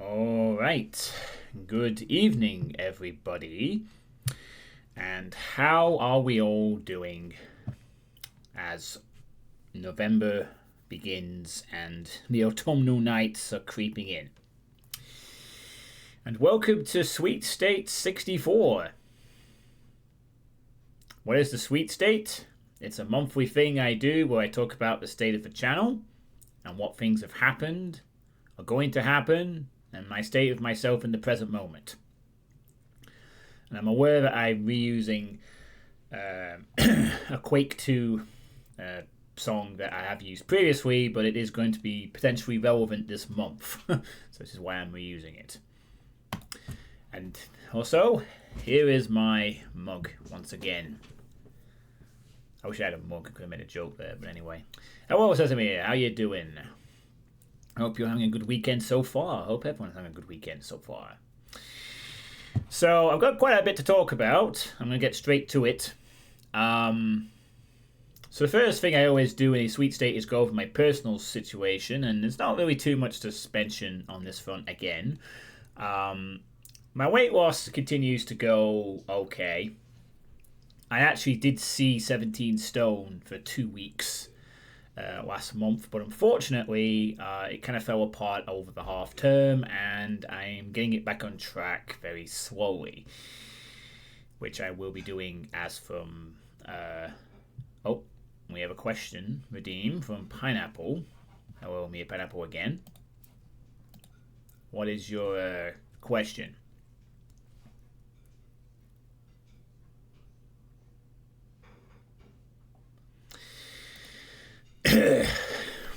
All right. Good evening, everybody. And how are we all doing as November begins and the autumnal nights are creeping in? And welcome to Sweet State 64. What is the Sweet State? It's a monthly thing I do where I talk about the state of the channel and what things have happened, are going to happen, and my state of myself in the present moment. And I'm aware that I'm reusing a Quake 2 song that I have used previously, but it is going to be potentially relevant this month. So this is why I'm reusing it. And also, here is my mug once again. I wish I had a mug. I could have made a joke there, but anyway. Hello, Sesame. How you doing? I hope you're having a good weekend so far. I hope everyone's having a good weekend so far. So I've got quite a bit to talk about. I'm going to get straight to it. So the first thing I always do in a Sweet State is go over my personal situation, and there's not really too much suspension on this front again. My weight loss continues to go okay. I actually did see 17 stone for 2 weeks last month, but unfortunately it kind of fell apart over the half term, and I'm getting it back on track very slowly, which I will be doing as from oh, we have a question redeemed from Pineapple. Hello, me Pineapple again. What is your question?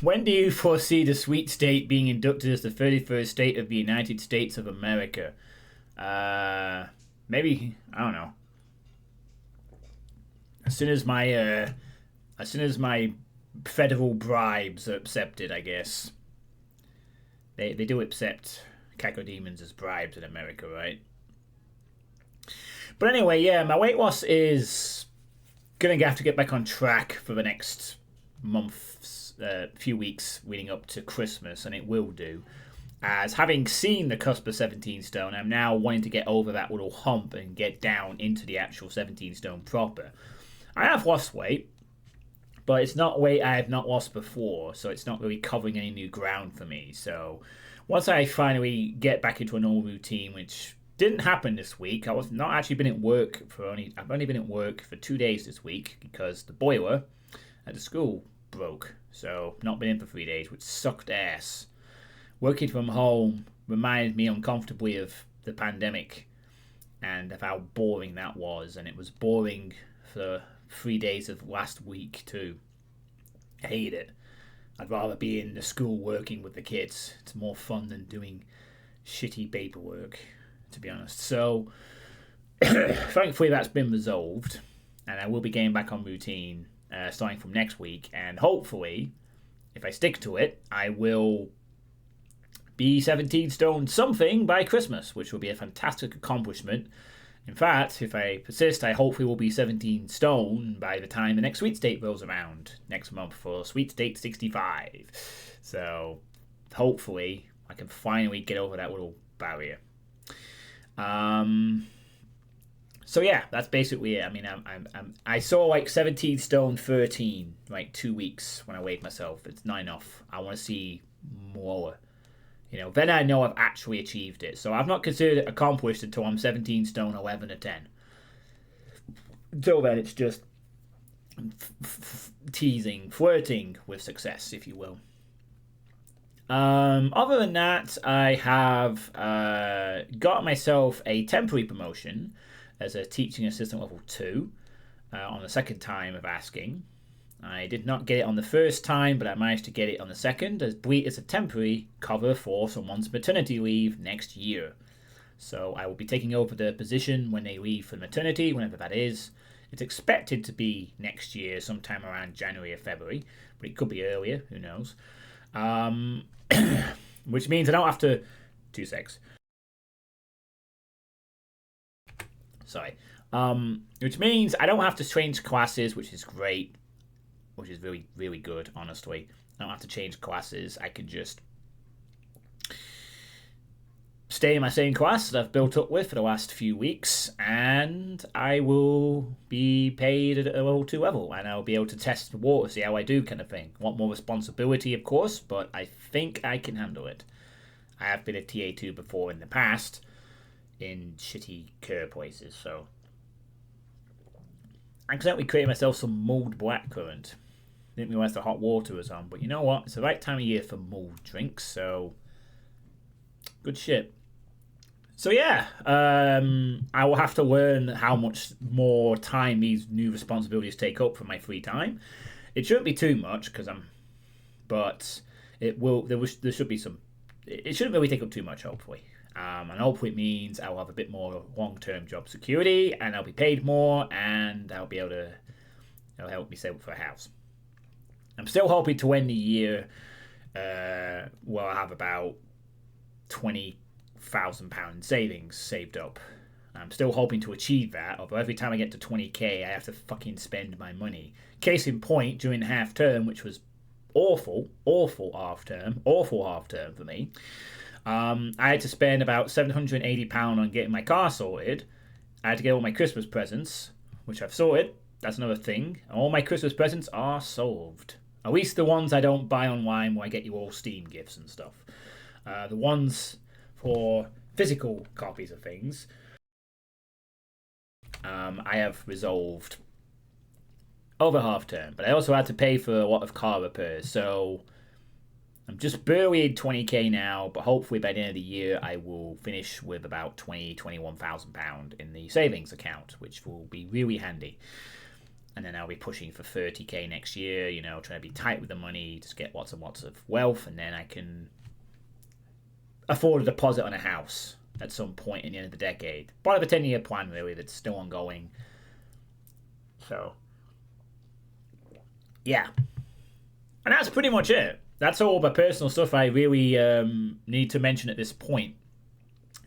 When do you foresee the Sweet State being inducted as the 31st state of the United States of America? Maybe, I don't know. As soon as my federal bribes are accepted, I guess. They do accept cacodemons as bribes in America, right? But anyway, yeah, my weight loss is gonna have to get back on track for the next months, few weeks leading up to Christmas, and it will do. As having seen the cusp of 17 stone, I'm now wanting to get over that little hump and get down into the actual 17 stone proper. I have lost weight, but it's not weight I have not lost before, so it's not really covering any new ground for me. So once I finally get back into a normal routine, which didn't happen this week, I was not actually been at work for I've only been at work for 2 days this week because the boiler at the school broke. So not been in for 3 days, which sucked ass. Working from home reminded me uncomfortably of the pandemic and of how boring that was, and it was boring for 3 days of last week too. I hate it. I'd rather be in the school working with the kids. It's more fun than doing shitty paperwork, to be honest. So thankfully that's been resolved, and I will be getting back on routine starting from next week, and hopefully, if I stick to it, I will be 17 stone something by Christmas, which will be a fantastic accomplishment. In fact, if I persist, I hopefully will be 17 stone by the time the next Sweet State rolls around next month for Sweet State 65. So hopefully I can finally get over that little barrier. So yeah, that's basically it. I mean, I saw like 17 stone 13 like 2 weeks when I weighed myself. It's not enough. I want to see more. Then I know I've actually achieved it. So I've not considered it accomplished until I'm 17 stone 11 or 10. Until then, it's just teasing, flirting with success, if you will. Other than that, I have got myself a temporary promotion as a teaching assistant level 2 on the second time of asking. I did not get it on the first time, but I managed to get it on the second, as it's a temporary cover for someone's maternity leave next year. So I will be taking over the position when they leave for maternity, whenever that is. It's expected to be next year, sometime around January or February, but it could be earlier, who knows. Which means I don't have to... 2 secs. Sorry. Which means I don't have to change classes, which is great. Which is really, really good, honestly. I don't have to change classes. I can just stay in my same class that I've built up with for the last few weeks, and I will be paid at a level 2 level, and I'll be able to test the water, see how I do, kind of thing. Want more responsibility, of course, but I think I can handle it. I have been a TA2 before in the past in shitty cur places, so I accidentally created myself some mulled blackcurrant. Didn't realize the hot water was on, but you know what? It's the right time of year for mulled drinks, so good shit. So yeah, I will have to learn how much more time these new responsibilities take up from my free time. It shouldn't be too much but it will. There should be some. It shouldn't really take up too much, hopefully. And hopefully it means I'll have a bit more long-term job security, and I'll be paid more, and I'll be able to. It'll help me save up for a house. I'm still hoping to end the year where I have about £20,000 savings saved up. I'm still hoping to achieve that, although every time I get to 20k, I have to fucking spend my money. Case in point, during half term, which was awful half term for me, I had to spend about £780 on getting my car sorted. I had to get all my Christmas presents, which I've sorted. That's another thing. All my Christmas presents are solved. At least the ones I don't buy online where I get you all Steam gifts and stuff. The ones for physical copies of things, I have resolved over half term. But I also had to pay for a lot of car repairs, so I'm just barely at 20k now, but hopefully by the end of the year I will finish with about £21,000 in the savings account, which will be really handy. And then I'll be pushing for 30k next year, trying to be tight with the money, just get lots and lots of wealth, and then I can afford a deposit on a house at some point in the end of the decade. Part of a 10-year plan, really, that's still ongoing. So, yeah. And that's pretty much it. That's all the personal stuff I really need to mention at this point.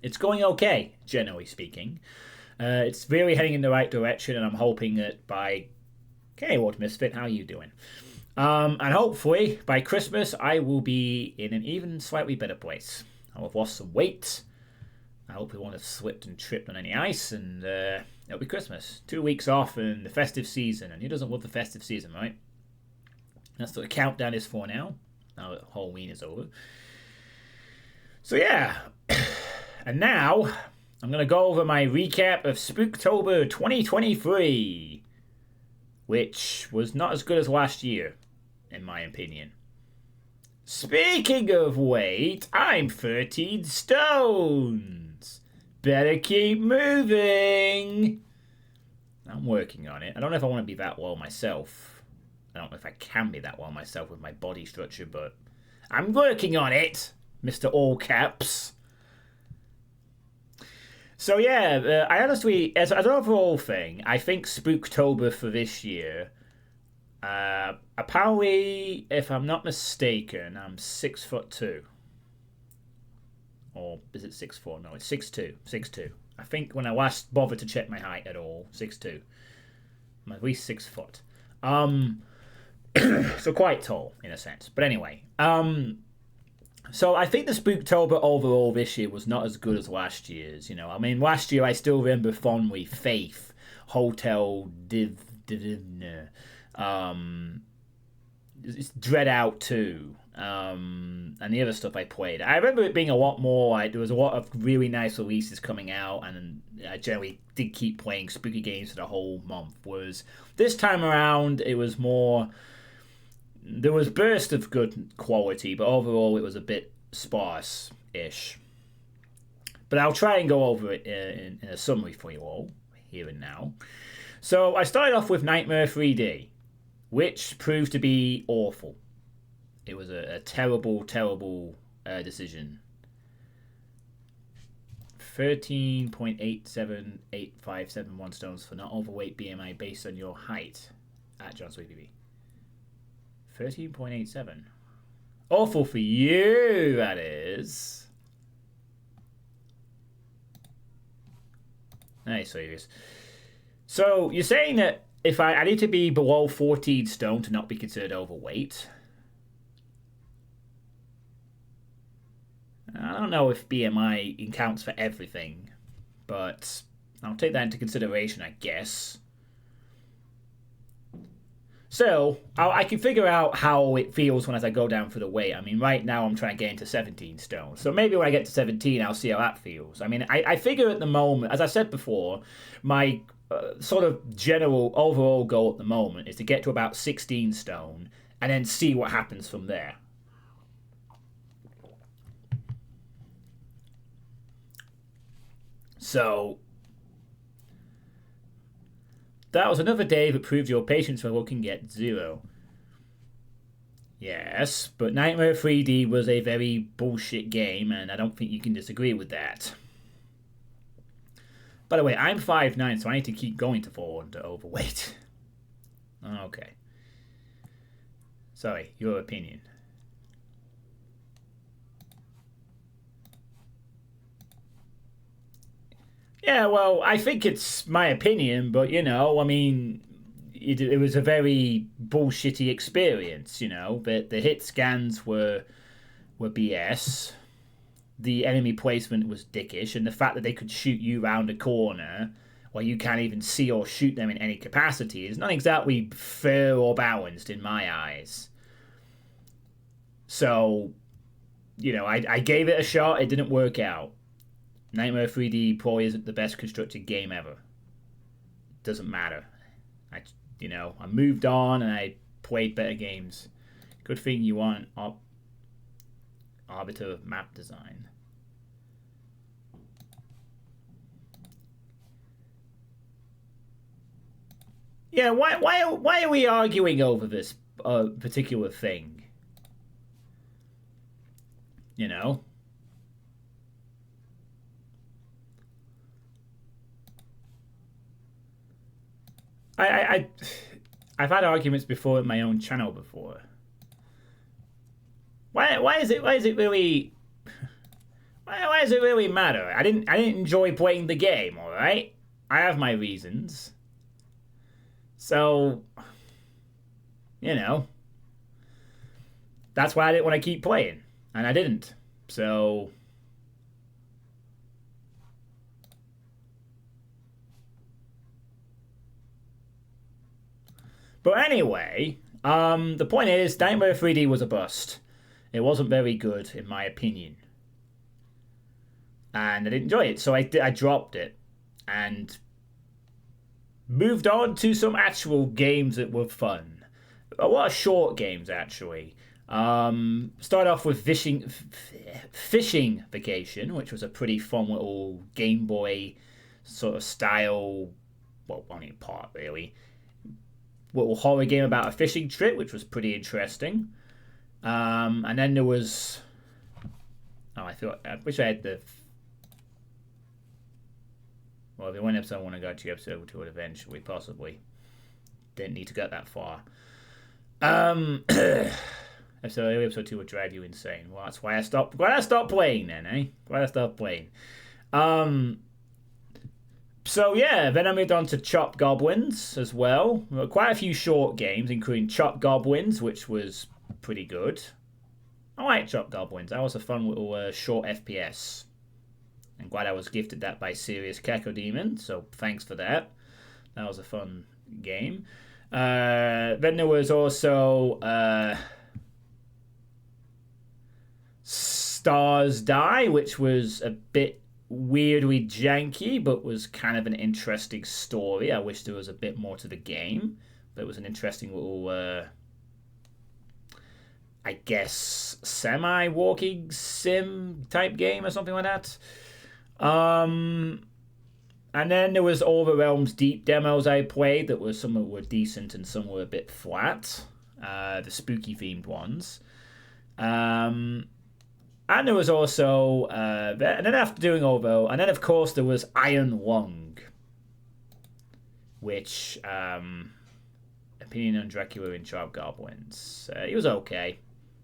It's going okay, generally speaking. It's really heading in the right direction, and I'm hoping that by... Okay, Water Misfit, how are you doing? And hopefully, by Christmas, I will be in an even slightly better place. I'll have lost some weight. I hopefully won't have slipped and tripped on any ice, and it'll be Christmas. 2 weeks off and the festive season, and who doesn't love the festive season, right? That's what the countdown is for now that Halloween is over. So yeah, and now I'm going to go over my recap of Spooktober 2023, which was not as good as last year, in my opinion. Speaking of weight, I'm 13 stones. Better keep moving. I'm working on it. I don't know if I want to be that well myself. I don't know if I can be that well myself with my body structure, but I'm working on it, Mr. All Caps. So yeah, I honestly, as an overall thing, I think Spooktober for this year, apparently, if I'm not mistaken, I'm 6'2". Or is it 6'4"? No, it's 6'2". 6'2". I think when I last bothered to check my height at all, 6'2". I'm at least 6 foot. So quite tall in a sense. But anyway, so I think the Spooktober overall this year was not as good as last year's. I mean, last year I still remember fondly Faith, Hotel Divina, Dread Out 2, and the other stuff I played. I remember it being a lot more. There was a lot of really nice releases coming out, and I generally did keep playing spooky games for the whole month. Whereas this time around, it was more. There was bursts of good quality, but overall it was a bit sparse-ish. But I'll try and go over it in a summary for you all, here and now. So I started off with Nightmare 3D, which proved to be awful. It was a terrible, terrible decision. 13.878571 stones for not overweight BMI based on your height at John Suitepee. 13.87. Awful for you, that is. Nice, serious. So you're saying that if I need to be below 14 stone to not be considered overweight? I don't know if BMI accounts for everything, but I'll take that into consideration, I guess. So, I can figure out how it feels when as I go down for the weight. I mean, right now I'm trying to get into 17 stone. So maybe when I get to 17, I'll see how that feels. I mean, I figure at the moment, as I said before, my sort of general overall goal at the moment is to get to about 16 stone and then see what happens from there. So, that was another day that proved your patience level can get 0. Yes, but Nightmare 3D was a very bullshit game, and I don't think you can disagree with that. By the way, I'm 5'9", so I need to keep going to fall under overweight. Okay. Sorry, your opinion. Yeah, well, I think it's my opinion, but I mean, it was a very bullshitty experience. But the hit scans were BS. The enemy placement was dickish, and the fact that they could shoot you round a corner while you can't even see or shoot them in any capacity is not exactly fair or balanced in my eyes. So, I gave it a shot. It didn't work out. Nightmare 3D probably isn't the best constructed game ever. Doesn't matter. I moved on and I played better games. Good thing you want arbiter map design. Yeah, why are we arguing over this particular thing? You know? I've had arguments before in my own channel before. Why is it really why does it really matter? I didn't enjoy playing the game, alright? I have my reasons. So that's why I didn't want to keep playing. And I didn't. So but anyway, the point is, Nightmare 3D was a bust. It wasn't very good, in my opinion. And I didn't enjoy it, so I dropped it. And moved on to some actual games that were fun. A lot of short games, actually. Started off with Fishing Vacation, which was a pretty fun little Game Boy sort of style, well, only part, really. Little horror game about a fishing trip, which was pretty interesting. And then there was, I wish I had the. Well, if one episode 1, I got to episode 2 eventually, possibly. Didn't need to get that far. Episode 2 would drive you insane. Well, that's why I stopped. Why I stopped playing then, eh? Why I stopped playing. So yeah, then I moved on to Chop Goblins as well. Quite a few short games, including Chop Goblins, which was pretty good. I like Chop Goblins. That was a fun little short FPS. I'm glad I was gifted that by Serious Cacodemon, so thanks for that. That was a fun game. Then there was also Stars Die, which was a bit weirdly janky, but was kind of an interesting story. I wish there was a bit more to the game, but it was an interesting little, I guess, semi-walking sim type game or something like that. And then there was All the Realms Deep demos I played that some were decent and some were a bit flat. The spooky themed ones. And there was also, and then after doing Ovo, and then of course there was Iron Lung, which, opinion on Dracula in Chop Goblins. He was okay.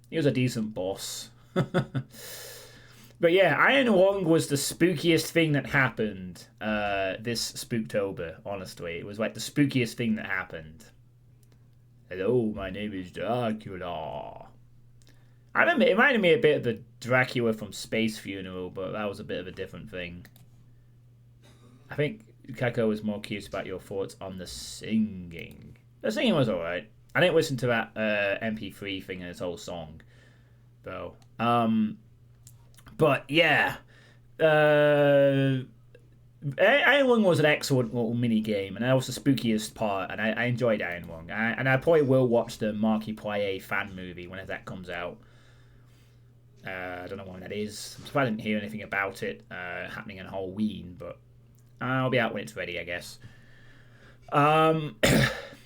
He was a decent boss. But yeah, Iron Lung was the spookiest thing that happened this Spooktober, honestly. It was like the spookiest thing that happened. Hello, my name is Dracula. I remember it reminded me a bit of the Dracula from Space Funeral, but that was a bit of a different thing. I think Kako was more curious about your thoughts on the singing. The singing was alright. I didn't listen to that MP3 thing in its whole song, though. But yeah, Iron Lung was an excellent little mini game, and that was the spookiest part. And I enjoyed Iron Lung, and I probably will watch the Markiplier fan movie whenever that comes out. I don't know when that is. I'm surprised I didn't hear anything about it happening on Halloween, but I'll be out when it's ready, I guess.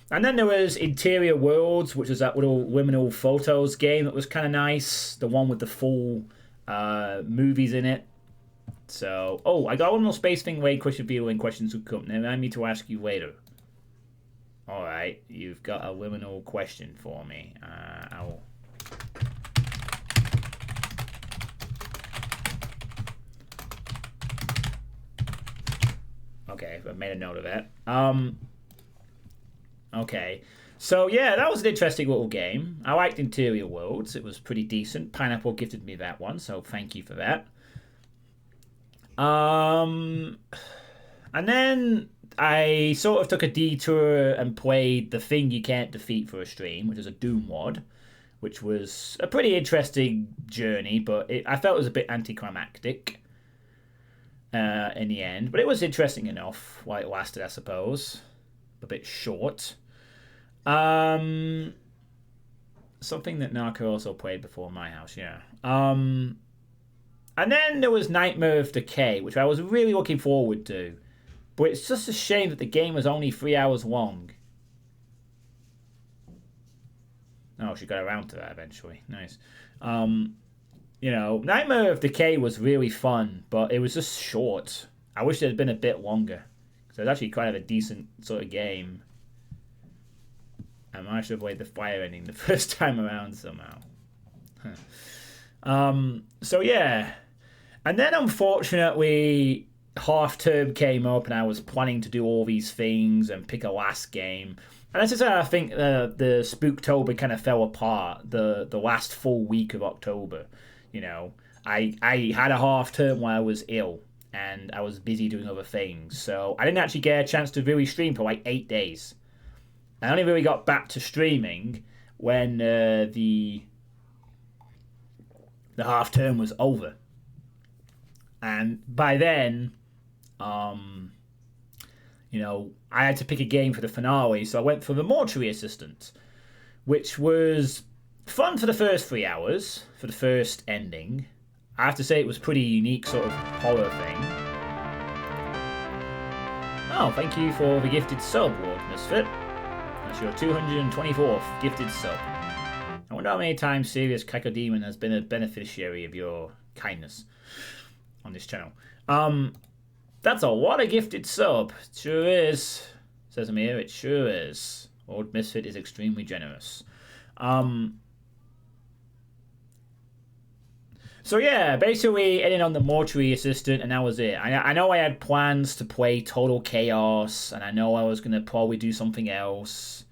And then there was Interior Worlds, which was that little liminal photos game that was kind of nice. The one with the full movies in it. So, I got one more space thing way question view and questions would come. Now I need to ask you later. Alright, you've got a liminal question for me. I'll... Okay, I've made a note of that. Okay. So, yeah, that was an interesting little game. I liked Interior Worlds. It was pretty decent. Pineapple gifted me that one, so thank you for that. And then I sort of took a detour and played The Thing You Can't Defeat for a stream, which is a Doom mod, which was a pretty interesting journey, but I felt it was a bit anticlimactic in the end. But it was interesting enough while it lasted, I suppose. A bit short. Something that Narco also played before my house, yeah. And then there was Nightmare of Decay, which I was really looking forward to. But it's just a shame that the game was only 3 hours long. Oh, she got around to that eventually. Nice. Nightmare of Decay was really fun, but it was just short. I wish it had been a bit longer. Because it was actually kind of a decent sort of game. I might have played the fire ending the first time around somehow. So yeah. And then unfortunately half term came up and I was planning to do all these things and pick a last game. And this is how I think the Spooktober kind of fell apart, the last full week of October. I had a half term while I was ill and I was busy doing other things. So I didn't actually get a chance to really stream for like 8 days. I only really got back to streaming when the half term was over. And by then, I had to pick a game for the finale, so I went for the Mortuary Assistant, which was fun for the first 3 hours, for the first ending. I have to say it was pretty unique sort of horror thing. Oh, thank you for the gifted sub, Lord Misfit. That's your 224th gifted sub. I wonder how many times Serious Cacodemon has been a beneficiary of your kindness on this channel. That's a lot of gifted sub. It sure is. Says Amir, it sure is. Lord Misfit is extremely generous. So yeah, basically ending on the Mortuary Assistant, and that was it. I know I had plans to play Total Chaos, and I know I was going to probably do something else.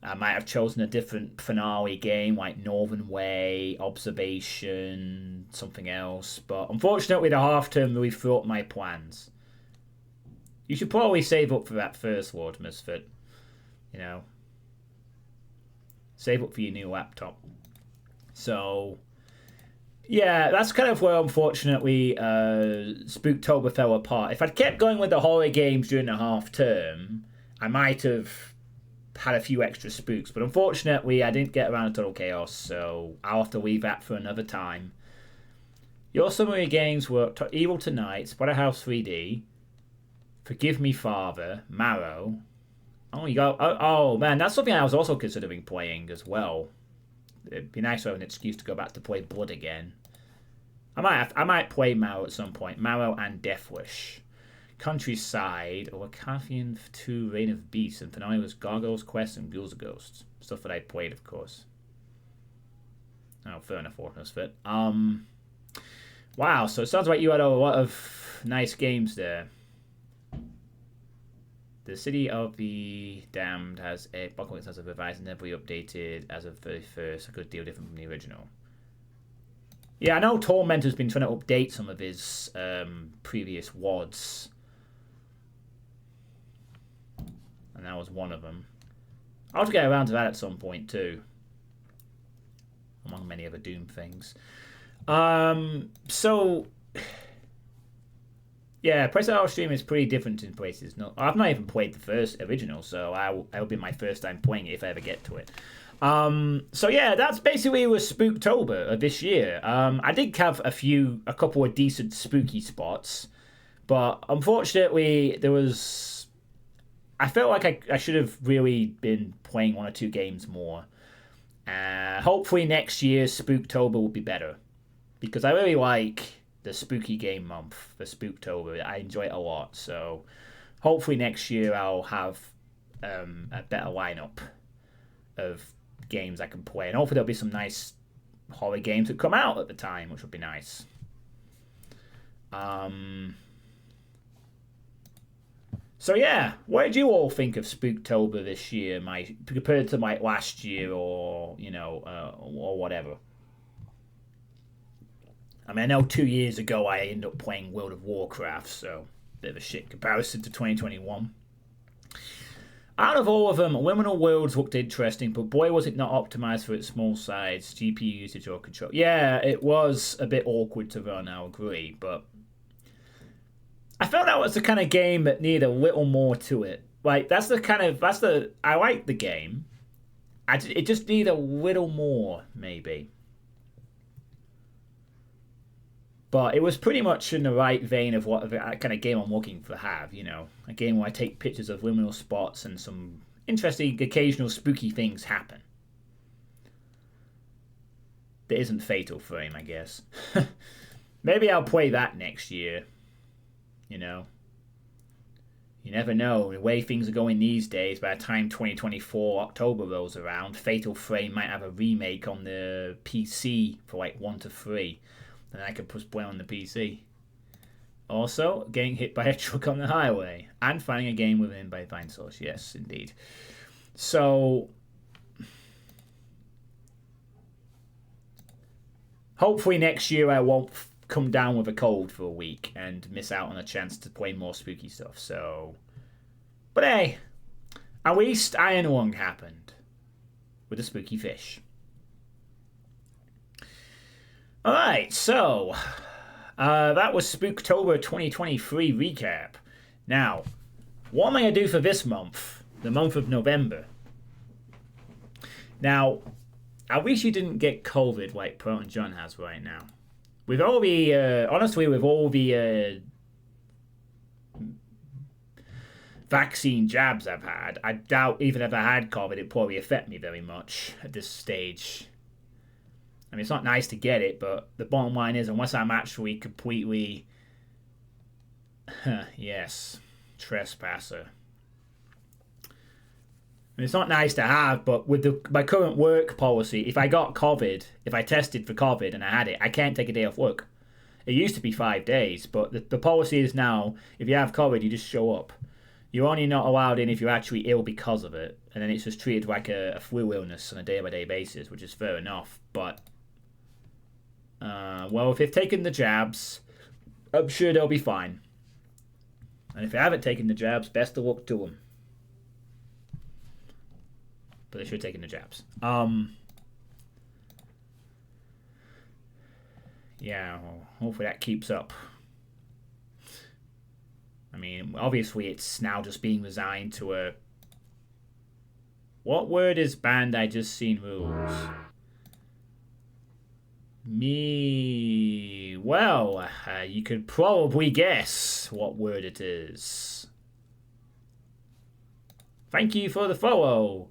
I might have chosen a different finale game, like Northern Way, Observation, something else. But unfortunately, the half term really threw up my plans. You should probably save up for that first, Lord Misfit. Save up for your new laptop. So, yeah, that's kind of where, unfortunately, Spooktober fell apart. If I'd kept going with the horror games during the half term, I might have had a few extra spooks, but unfortunately I didn't get around to Total Chaos, so I'll have to leave that for another time. Your summary games were Evil Tonight, Splatterhouse 3D, Forgive Me Father, Marrow. Oh, you got... Oh, man, that's something I was also considering playing as well. It'd be nice to have an excuse to go back to play Blood again. I might play Marrow at some point. Marrow and Deathwish. Countryside, or Cathian 2 Reign of Beasts, and finale was Gargoyle's Quest and Ghouls and Ghosts. Stuff that I played, of course. Oh, fair enough, Orphanus Fit. Wow, so it sounds like you had a lot of nice games there. The City of the Damned has a Apocalypse has a revised and heavily updated as of 31st, a good deal different from the original. Yeah, I know Tormentor's been trying to update some of his previous WODs. And that was one of them. I'll get around to that at some point too. Among many other Doom things. So... Yeah, Press Out Stream is pretty different in places. No, I've not even played the first original, so it'll be my first time playing it if I ever get to it. So yeah, that's basically was Spooktober of this year. I did have a couple of decent spooky spots, but unfortunately I felt like I should have really been playing one or two games more. Hopefully next year's Spooktober will be better, because I really like the spooky game month for Spooktober. I enjoy it a lot, so hopefully next year I'll have a better lineup of games I can play, and hopefully there'll be some nice horror games that come out at the time, which would be nice. So yeah, what did you all think of Spooktober this year, compared to last year, or or whatever? I mean, I know 2 years ago I ended up playing World of Warcraft, so bit of a shit comparison to 2021. Out of all of them, Liminal Worlds looked interesting, but boy was it not optimized for its small size, GPU usage, or control. Yeah, it was a bit awkward to run, I'll agree, but I felt that was the kind of game that needed a little more to it. Like, I like the game. It just needed a little more, maybe. But it was pretty much in the right vein of what kind of game I'm looking for to have, a game where I take pictures of liminal spots and some interesting, occasional spooky things happen. That isn't Fatal Frame, I guess. Maybe I'll play that next year. You never know. The way things are going these days, by the time 2024 October rolls around, Fatal Frame might have a remake on the PC for like 1 to 3. And I could push play on the PC. Also, getting hit by a truck on the highway. And finding a game within by Vine Source. Yes, indeed. So, hopefully next year I won't come down with a cold for a week and miss out on a chance to play more spooky stuff. So, but hey, at least Iron Lung happened with a spooky fish. Alright, so that was Spooktober 2023 recap. Now, what am I going to do for this month, the month of November? Now, I wish you didn't get COVID like Proton John has right now. With all the, honestly, with all the vaccine jabs I've had, I doubt even if I had COVID, it'd probably affect me very much at this stage. I mean, it's not nice to get it, but the bottom line is, unless I'm actually completely, yes, trespasser. I mean, it's not nice to have, but with my current work policy, if I got COVID, if I tested for COVID and I had it, I can't take a day off work. It used to be 5 days, but the policy is now, if you have COVID, you just show up. You're only not allowed in if you're actually ill because of it, and then it's just treated like a flu illness on a day-by-day basis, which is fair enough, but... well, if they've taken the jabs, I'm sure they'll be fine. And if they haven't taken the jabs, best of luck to them. But they should have taken the jabs. Yeah, well, hopefully that keeps up. I mean, obviously it's now just being resigned to a... What word is banned? I just seen rules. Well, you could probably guess what word it is. Thank you for the follow.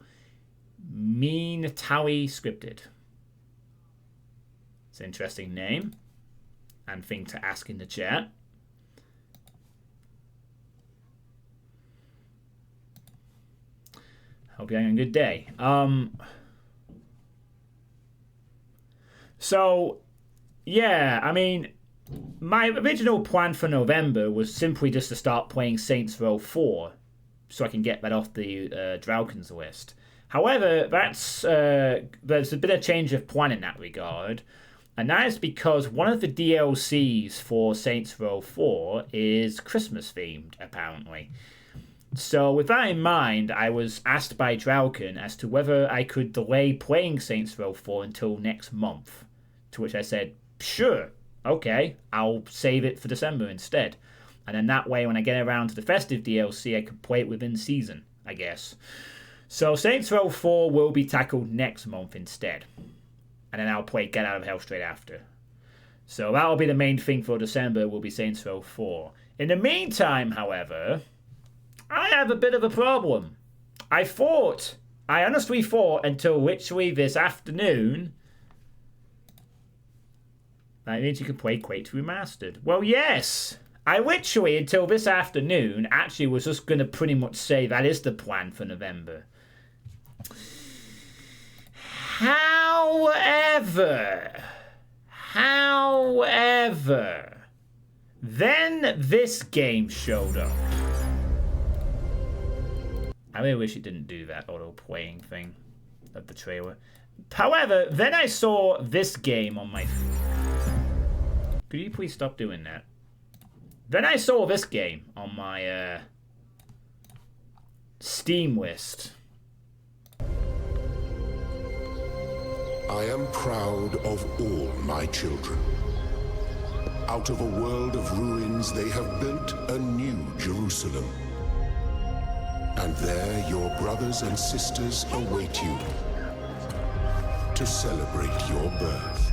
Mean Towie Scripted. It's an interesting name and thing to ask in the chat. Hope you're having a good day. So, yeah, I mean, my original plan for November was simply just to start playing Saints Row 4 so I can get that off the Draukens list. However, there's been a change of plan in that regard. And that is because one of the DLCs for Saints Row 4 is Christmas themed, apparently. So with that in mind, I was asked by Drauken as to whether I could delay playing Saints Row 4 until next month. To which I said, sure, okay, I'll save it for December instead. And then that way, when I get around to the festive DLC, I can play it within season, I guess. So Saints Row 4 will be tackled next month instead. And then I'll play Get Out of Hell straight after. So that'll be the main thing for December, will be Saints Row 4. In the meantime, however, I have a bit of a problem. I honestly thought until literally this afternoon that means you can play Quake 2 Remastered. Well, yes! I literally, until this afternoon, actually was just going to pretty much say that is the plan for November. However, then this game showed up. I really wish it didn't do that auto-playing thing of the trailer. However, then I saw this game on my... Could you please stop doing that? Then I saw this game on my Steam list. I am proud of all my children. Out of a world of ruins, they have built a new Jerusalem. And there your brothers and sisters await you to celebrate your birth.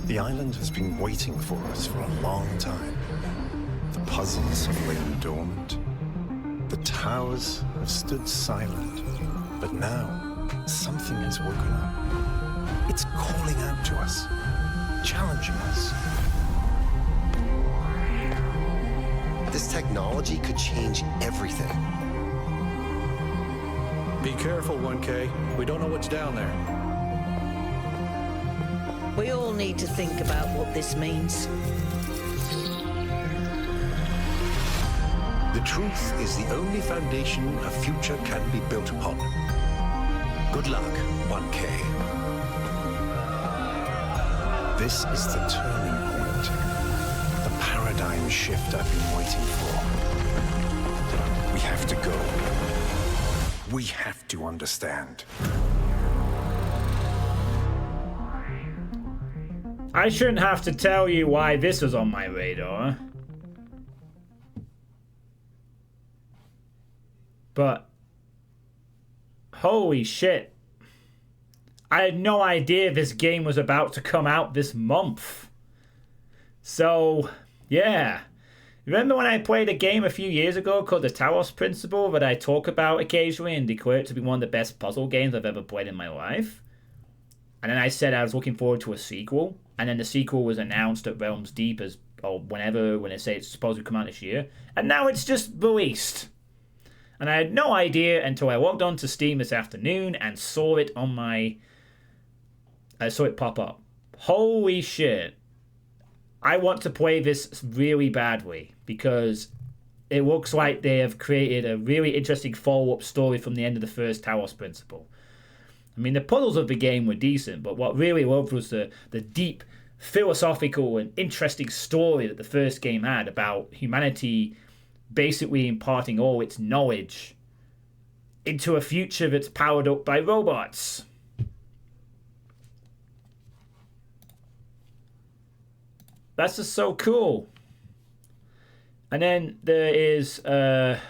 The island has been waiting for us for a long time. The puzzles have lain dormant. The towers have stood silent. But now, something has woken up. It's calling out to us, challenging us. This technology could change everything. Be careful, 1K. We don't know what's down there. We all need to think about what this means. The truth is the only foundation a future can be built upon. Good luck, 1K. This is the turning point. The paradigm shift I've been waiting for. We have to go. We have to understand. I shouldn't have to tell you why this was on my radar. But holy shit. I had no idea this game was about to come out this month. So, yeah. Remember when I played a game a few years ago called the Talos Principle that I talk about occasionally and declare it to be one of the best puzzle games I've ever played in my life? And then I said I was looking forward to a sequel. And then the sequel was announced at Realms Deep as, or whenever, when they say it's supposed to come out this year. And now it's just released. And I had no idea until I logged on to Steam this afternoon and saw it on my... I saw it pop up. Holy shit. I want to play this really badly because it looks like they have created a really interesting follow-up story from the end of the first Talos Principle. I mean, the puzzles of the game were decent, but what really loved was the deep, philosophical and interesting story that the first game had about humanity basically imparting all its knowledge into a future that's powered up by robots. That's just so cool. And then there's also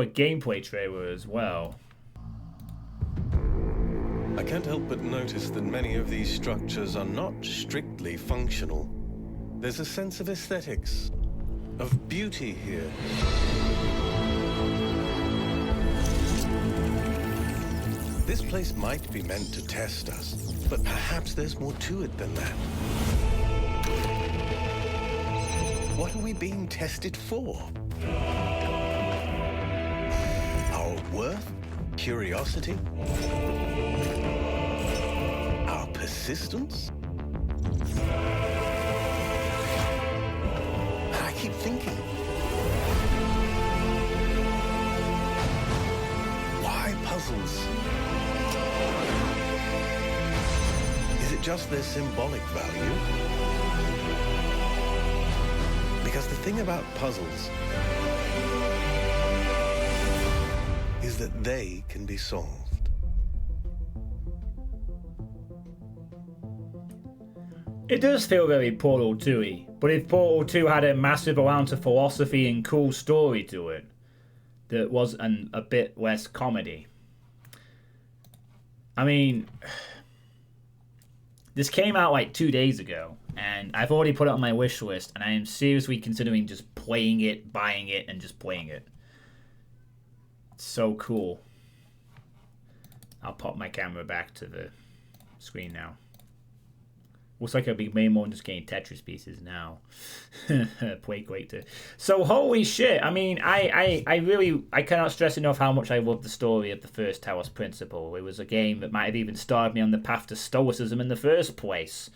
a gameplay trailer as well. I can't help but notice that many of these structures are not strictly functional. There's a sense of aesthetics, of beauty here. This place might be meant to test us, but perhaps there's more to it than that. What are we being tested for? Our worth? Curiosity? Our persistence? I keep thinking, puzzles? Is it just their symbolic value? Because the thing about puzzles is that they can be solved. It does feel very Portal 2-y, but if Portal 2 had a massive amount of philosophy and cool story to it, that was a bit less comedy. I mean, this came out like 2 days ago, and I've already put it on my wish list, and I am seriously considering just playing it, buying it, and just playing it. It's so cool. I'll pop my camera back to the screen now. Looks like I'll be way more than just getting Tetris pieces now. Play great too. So holy shit! I mean, I cannot stress enough how much I love the story of the first Talos Principle. It was a game that might have even started me on the path to stoicism in the first place.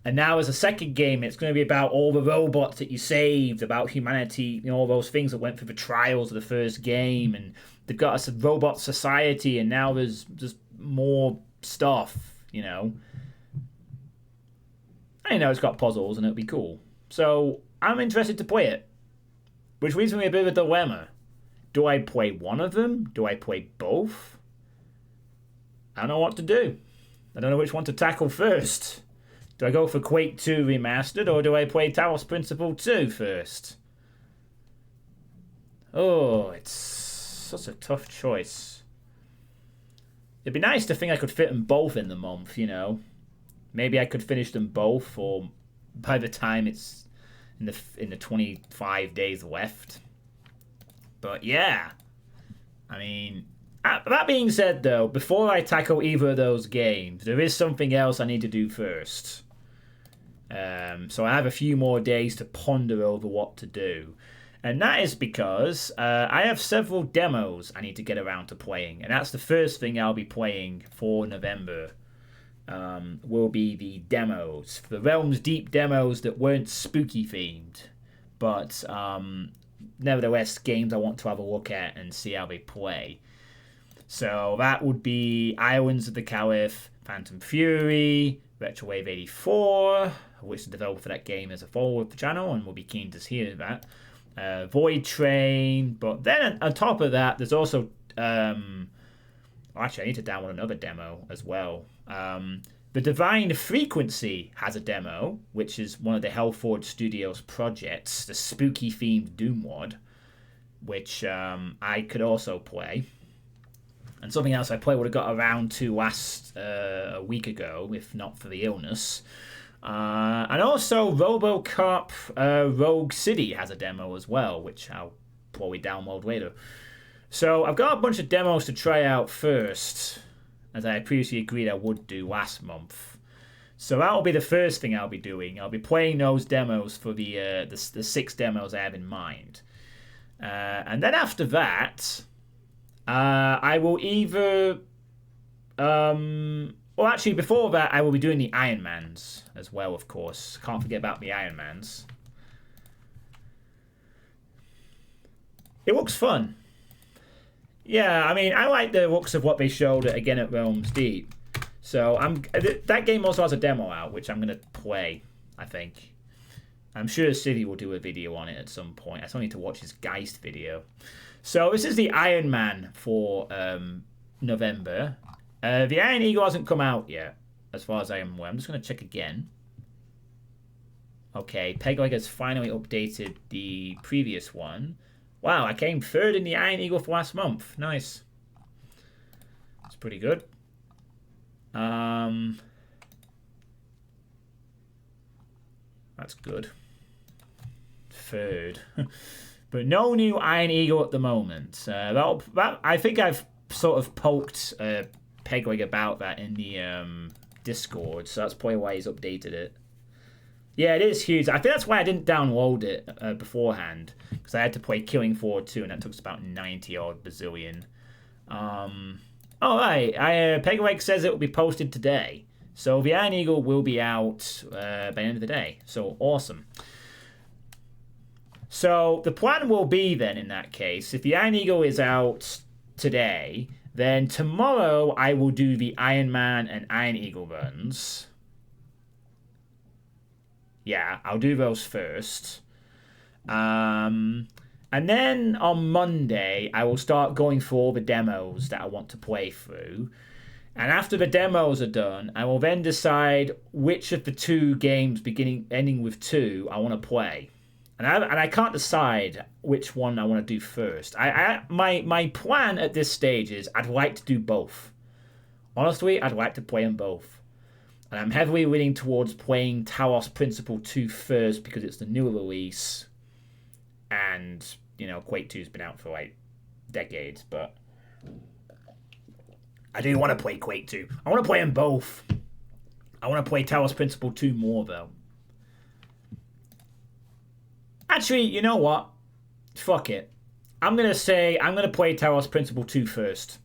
And now as a second game, it's going to be about all the robots that you saved, about humanity, you know, all those things that went through the trials of the first game, and they've got a robot society, and now there's just more stuff, you know. I know it's got puzzles and it'll be cool. So I'm interested to play it. Which leaves me a bit of a dilemma. Do I play one of them? Do I play both? I don't know what to do. I don't know which one to tackle first. Do I go for Quake 2 Remastered or do I play Talos Principle 2 first? Oh, it's such a tough choice. It'd be nice to think I could fit them both in the month, you know. Maybe I could finish them both, or by the time it's in the 25 days left. But yeah, I mean, that being said, though, before I tackle either of those games, there is something else I need to do first. So I have a few more days to ponder over what to do, and that is because I have several demos I need to get around to playing, and that's the first thing I'll be playing for November. Will be the demos, the Realms Deep demos that weren't spooky themed, but nevertheless games I want to have a look at and see how they play. So that would be Islands of the Caliph, Phantom Fury, Retrowave 84, which the developer for that game is a follower of the channel and will be keen to hear that. Void Train, but then on top of that, there's also actually I need to download another demo as well. The Divine Frequency has a demo, which is one of the Hellforge Studios projects, the spooky themed Doomwad, which I could also play. And something else I would have got around to last a week ago, if not for the illness. And also RoboCop Rogue City has a demo as well, which I'll probably download later. So I've got a bunch of demos to try out first, as I previously agreed I would do last month. So that'll be the first thing I'll be doing. I'll be playing those demos for the 6 demos I have in mind. And then after that, I will either... well, actually, before that, I will be doing the Iron Mans as well, of course. Can't forget about the Iron Mans. It looks fun. Yeah, I mean, I like the looks of what they showed again at Realms Deep. So that game also has a demo out, which I'm going to play, I think. I'm sure City will do a video on it at some point. I still need to watch his Geist video. So this is the Iron Man for November. The Iron Eagle hasn't come out yet, as far as I am aware. I'm just going to check again. Okay, Pegleg has finally updated the previous one. Wow, I came third in the Iron Eagle for last month. Nice. That's pretty good. That's good. Third. But no new Iron Eagle at the moment. I think I've sort of poked Pegleg about that in the Discord, so that's probably why he's updated it. Yeah, it is huge. I think that's why I didn't download it beforehand, because I had to play Killing Floor 2, and that took about 90-odd bazillion. All right, Pegleg says it will be posted today. So the Iron Eagle will be out by the end of the day. So awesome. So the plan will be then, in that case, if the Iron Eagle is out today, Then tomorrow I will do the Iron Man and Iron Eagle runs. Yeah, I'll do those first. And then on Monday, I will start going for all the demos that I want to play through. And after the demos are done, I will then decide which of the 2 games ending with 2 I want to play. And I can't decide which one I want to do first. My plan at this stage is I'd like to do both. Honestly, I'd like to play them both. And I'm heavily leaning towards playing Talos Principle 2 first because it's the newer release. And, you know, Quake 2's been out for like decades, but I do want to play Quake 2. I want to play them both. I want to play Talos Principle 2 more, though. Actually, you know what? Fuck it. I'm going to play Talos Principle 2 first.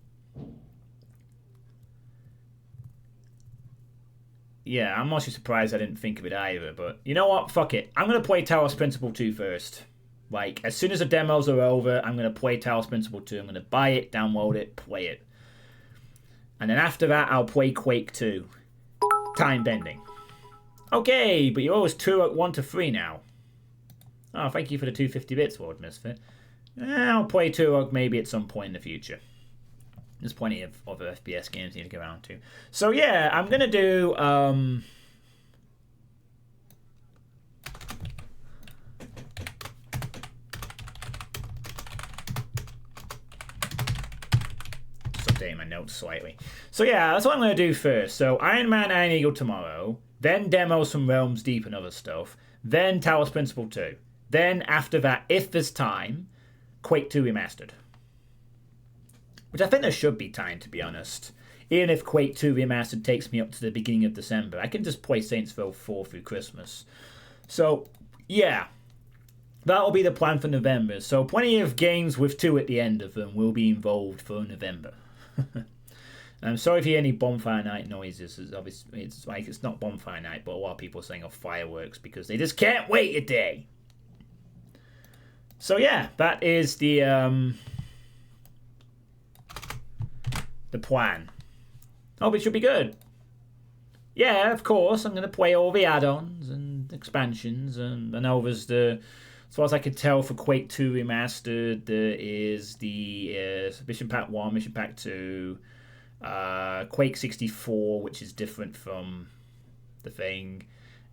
Yeah, I'm actually surprised I didn't think of it either, but you know what? Fuck it. I'm going to play Talos Principle 2 first. Like, as soon as the demos are over, I'm going to play Talos Principle 2. I'm going to buy it, download it, play it. And then after that, I'll play Quake 2. Time bending. Okay, but you're always 1 to 3 now. Oh, thank you for the 250 bits, Lord Misfit. I'll play Turok maybe at some point in the future. There's plenty of other FPS games you need to get around to. So yeah, I'm going to do... Just updating my notes slightly. So yeah, that's what I'm going to do first. So Iron Man, Iron Eagle tomorrow. Then demos from Realms Deep and other stuff. Then Talos Principle 2. Then, after that, if there's time, Quake 2 Remastered. Which I think there should be time, to be honest. Even if Quake 2 Remastered takes me up to the beginning of December, I can just play Saints Row 4 through Christmas. So, yeah. That'll be the plan for November. So, plenty of games with 2 at the end of them will be involved for November. I'm sorry if you hear any bonfire night noises. It's not bonfire night, but a lot of people are saying fireworks because they just can't wait a day. So yeah, that is the plan. Hope it should be good. Yeah, of course, I'm going to play all the add-ons and expansions. And I know there's as far as I can tell for Quake 2 Remastered, there is the Mission Pack 1, Mission Pack 2, Quake 64, which is different from the thing.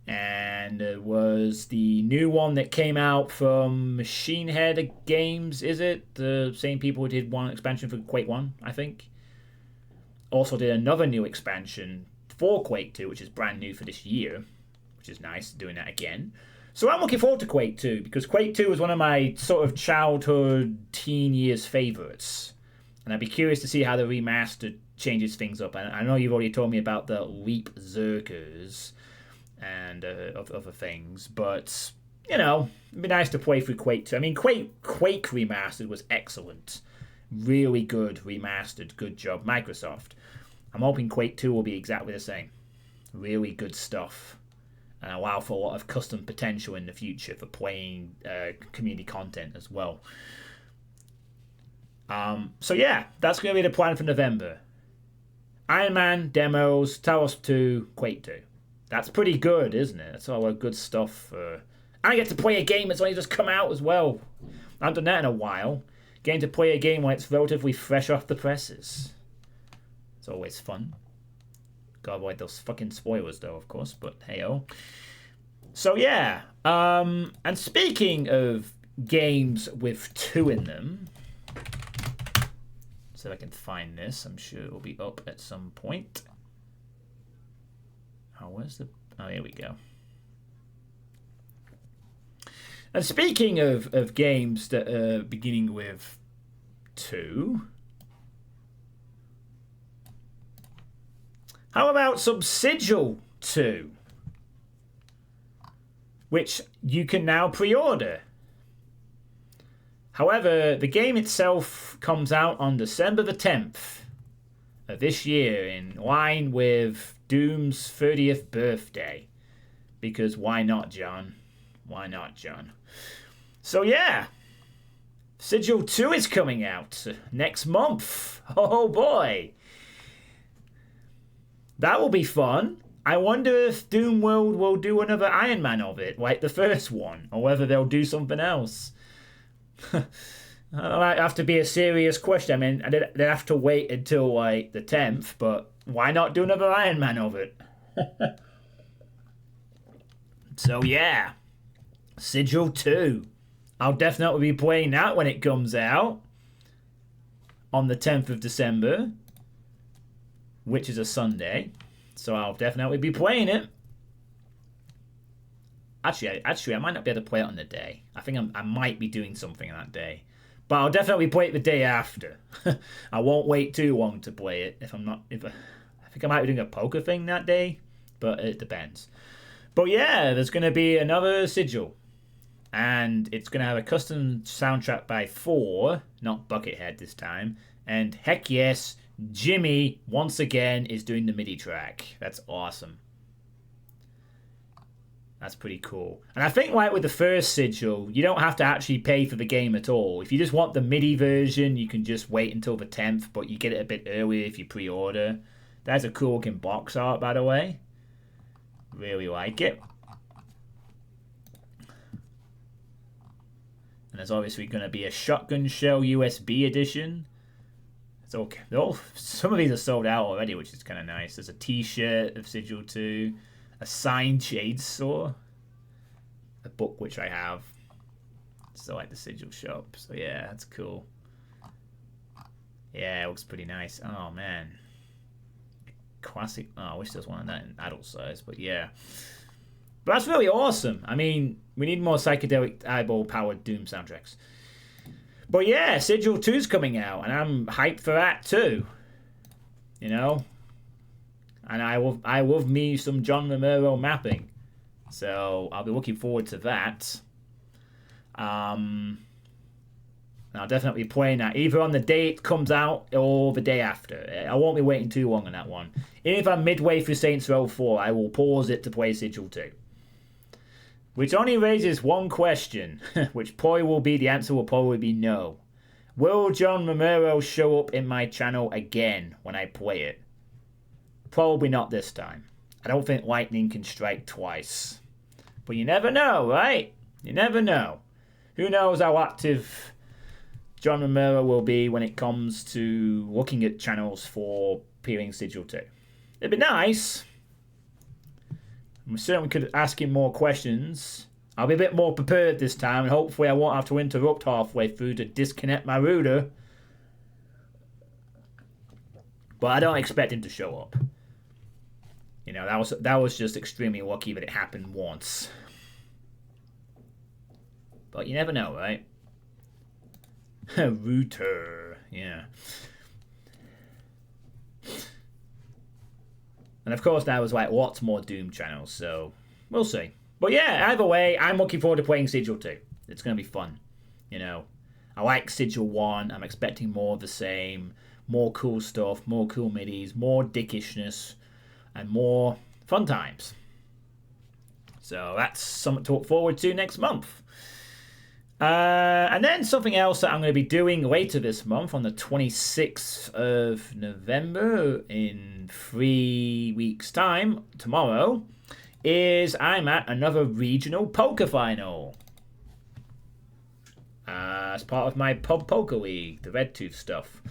And there was the new one that came out from Machine Head Games, is it? The same people who did one expansion for Quake 1, I think. Also did another new expansion for Quake 2, which is brand new for this year, which is nice, doing that again. So I'm looking forward to Quake 2, because Quake 2 was one of my sort of childhood, teen years favourites. And I'd be curious to see how the remastered changes things up. And I know you've already told me about the Leap Zerkers and of other things, but you know, it'd be nice to play through Quake 2. I mean, Quake Remastered was excellent, really good remastered, good job, Microsoft. I'm hoping Quake 2 will be exactly the same, really good stuff, and allow for a lot of custom potential in the future for playing community content as well. So yeah, that's going to be the plan for November. Iron Man demos, Talos 2, Quake 2. That's pretty good, isn't it? That's all a good stuff. And I get to play a game that's only just come out as well. I haven't done that in a while. Getting to play a game when it's relatively fresh off the presses. It's always fun. Gotta avoid those fucking spoilers, though, of course. But hey-oh. So yeah. And speaking of games with 2 in them, so I can find this. I'm sure it will be up at some point. Oh, here we go. And speaking of games that are beginning with 2, how about some Sigil 2? Which you can now pre-order. However, the game itself comes out on December the 10th of this year, in line with Doom's 30th birthday. Because why not, John? Why not, John? So yeah, Sigil 2 is coming out next month. Oh boy. That will be fun. I wonder if Doom World will do another Iron Man of it, like the first one, or whether they'll do something else. That might have to be a serious question. I mean, they'd have to wait until like the 10th, but why not do another Iron Man of it? So yeah, Sigil 2. I'll definitely be playing that when it comes out on the 10th of December, which is a Sunday. So I'll definitely be playing it. Actually, I might not be able to play it on the day. I think I might be doing something that day. But I'll definitely play it the day after. I won't wait too long to play it. I think I might be doing a poker thing that day, but it depends. But yeah, there's going to be another Sigil. And it's going to have a custom soundtrack by 4, not Buckethead this time. And heck yes, Jimmy, once again, is doing the MIDI track. That's awesome. That's pretty cool. And I think like with the first Sigil, you don't have to actually pay for the game at all. If you just want the MIDI version, you can just wait until the 10th, but you get it a bit earlier if you pre-order. That's a cool looking box art, by the way. Really like it. And there's obviously going to be a Shotgun Shell USB edition. It's okay. Some of these are sold out already, which is kind of nice. There's a t-shirt of Sigil 2. A signed Chainsaw. A book which I have. So like the Sigil shop. So yeah, that's cool. Yeah, it looks pretty nice. Oh man. Classic. Oh, I wish there was one of that in adult size, but yeah. But that's really awesome. I mean, we need more psychedelic eyeball-powered Doom soundtracks. But yeah, Sigil 2's coming out, and I'm hyped for that too. You know? And I love me some John Romero mapping. So I'll be looking forward to that. And I'll definitely be playing that either on the day it comes out or the day after. I won't be waiting too long on that one. Even if I'm midway through Saints Row 4, I will pause it to play Sigil 2. Which only raises one question, which probably will be, the answer will probably be no. Will John Romero show up in my channel again when I play it? Probably not this time. I don't think lightning can strike twice. But you never know, right? You never know. Who knows how active John Romero will be when it comes to looking at channels for peeling Sigil 2. It'd be nice. We certainly could ask him more questions. I'll be a bit more prepared this time, and hopefully I won't have to interrupt halfway through to disconnect my router. But I don't expect him to show up. You know, that was just extremely lucky that it happened once. But you never know, right? Router, yeah. And of course, now there's like lots more Doom channels, so we'll see. But yeah, either way, I'm looking forward to playing Sigil 2. It's going to be fun. You know, I like Sigil 1. I'm expecting more of the same. More cool stuff, more cool midis, more dickishness, and more fun times. So that's something to look forward to next month. And then something else that I'm going to be doing later this month on the 26th of November in 3 weeks' time, tomorrow, is I'm at another regional poker final. As part of my pub poker league, the Red Tooth stuff.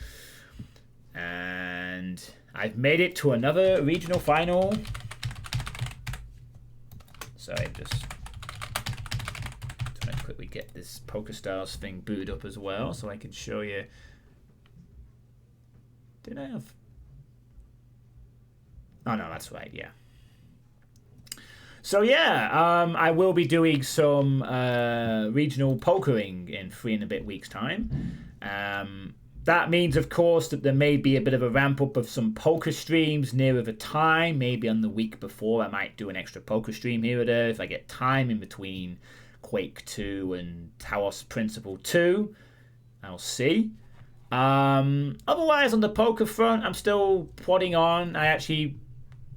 And I've made it to another regional final. Sorry, just trying to quickly get this PokerStars thing booted up as well so I can show you. Did I have? Oh no, that's right, yeah. So yeah, I will be doing some regional pokering in 3 and a bit weeks' time. That means, of course, that there may be a bit of a ramp up of some poker streams nearer the time. Maybe on the week before, I might do an extra poker stream here or there if I get time in between Quake 2 and Talos Principle 2. I'll see. Otherwise, on the poker front, I'm still plodding on. I actually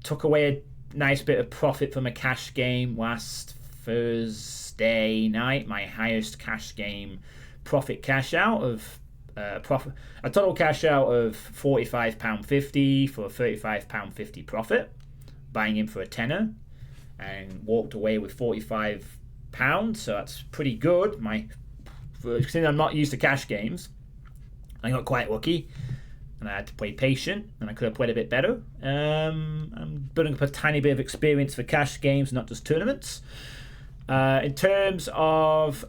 took away a nice bit of profit from a cash game last Thursday night. My highest cash game profit cash out of a total cash out of £45.50 for a £35.50 profit, buying him for a tenner, and walked away with £45. So that's pretty good. Since I'm not used to cash games, I got quite lucky, and I had to play patient, and I could have played a bit better. I'm building up a tiny bit of experience for cash games, not just tournaments. In terms of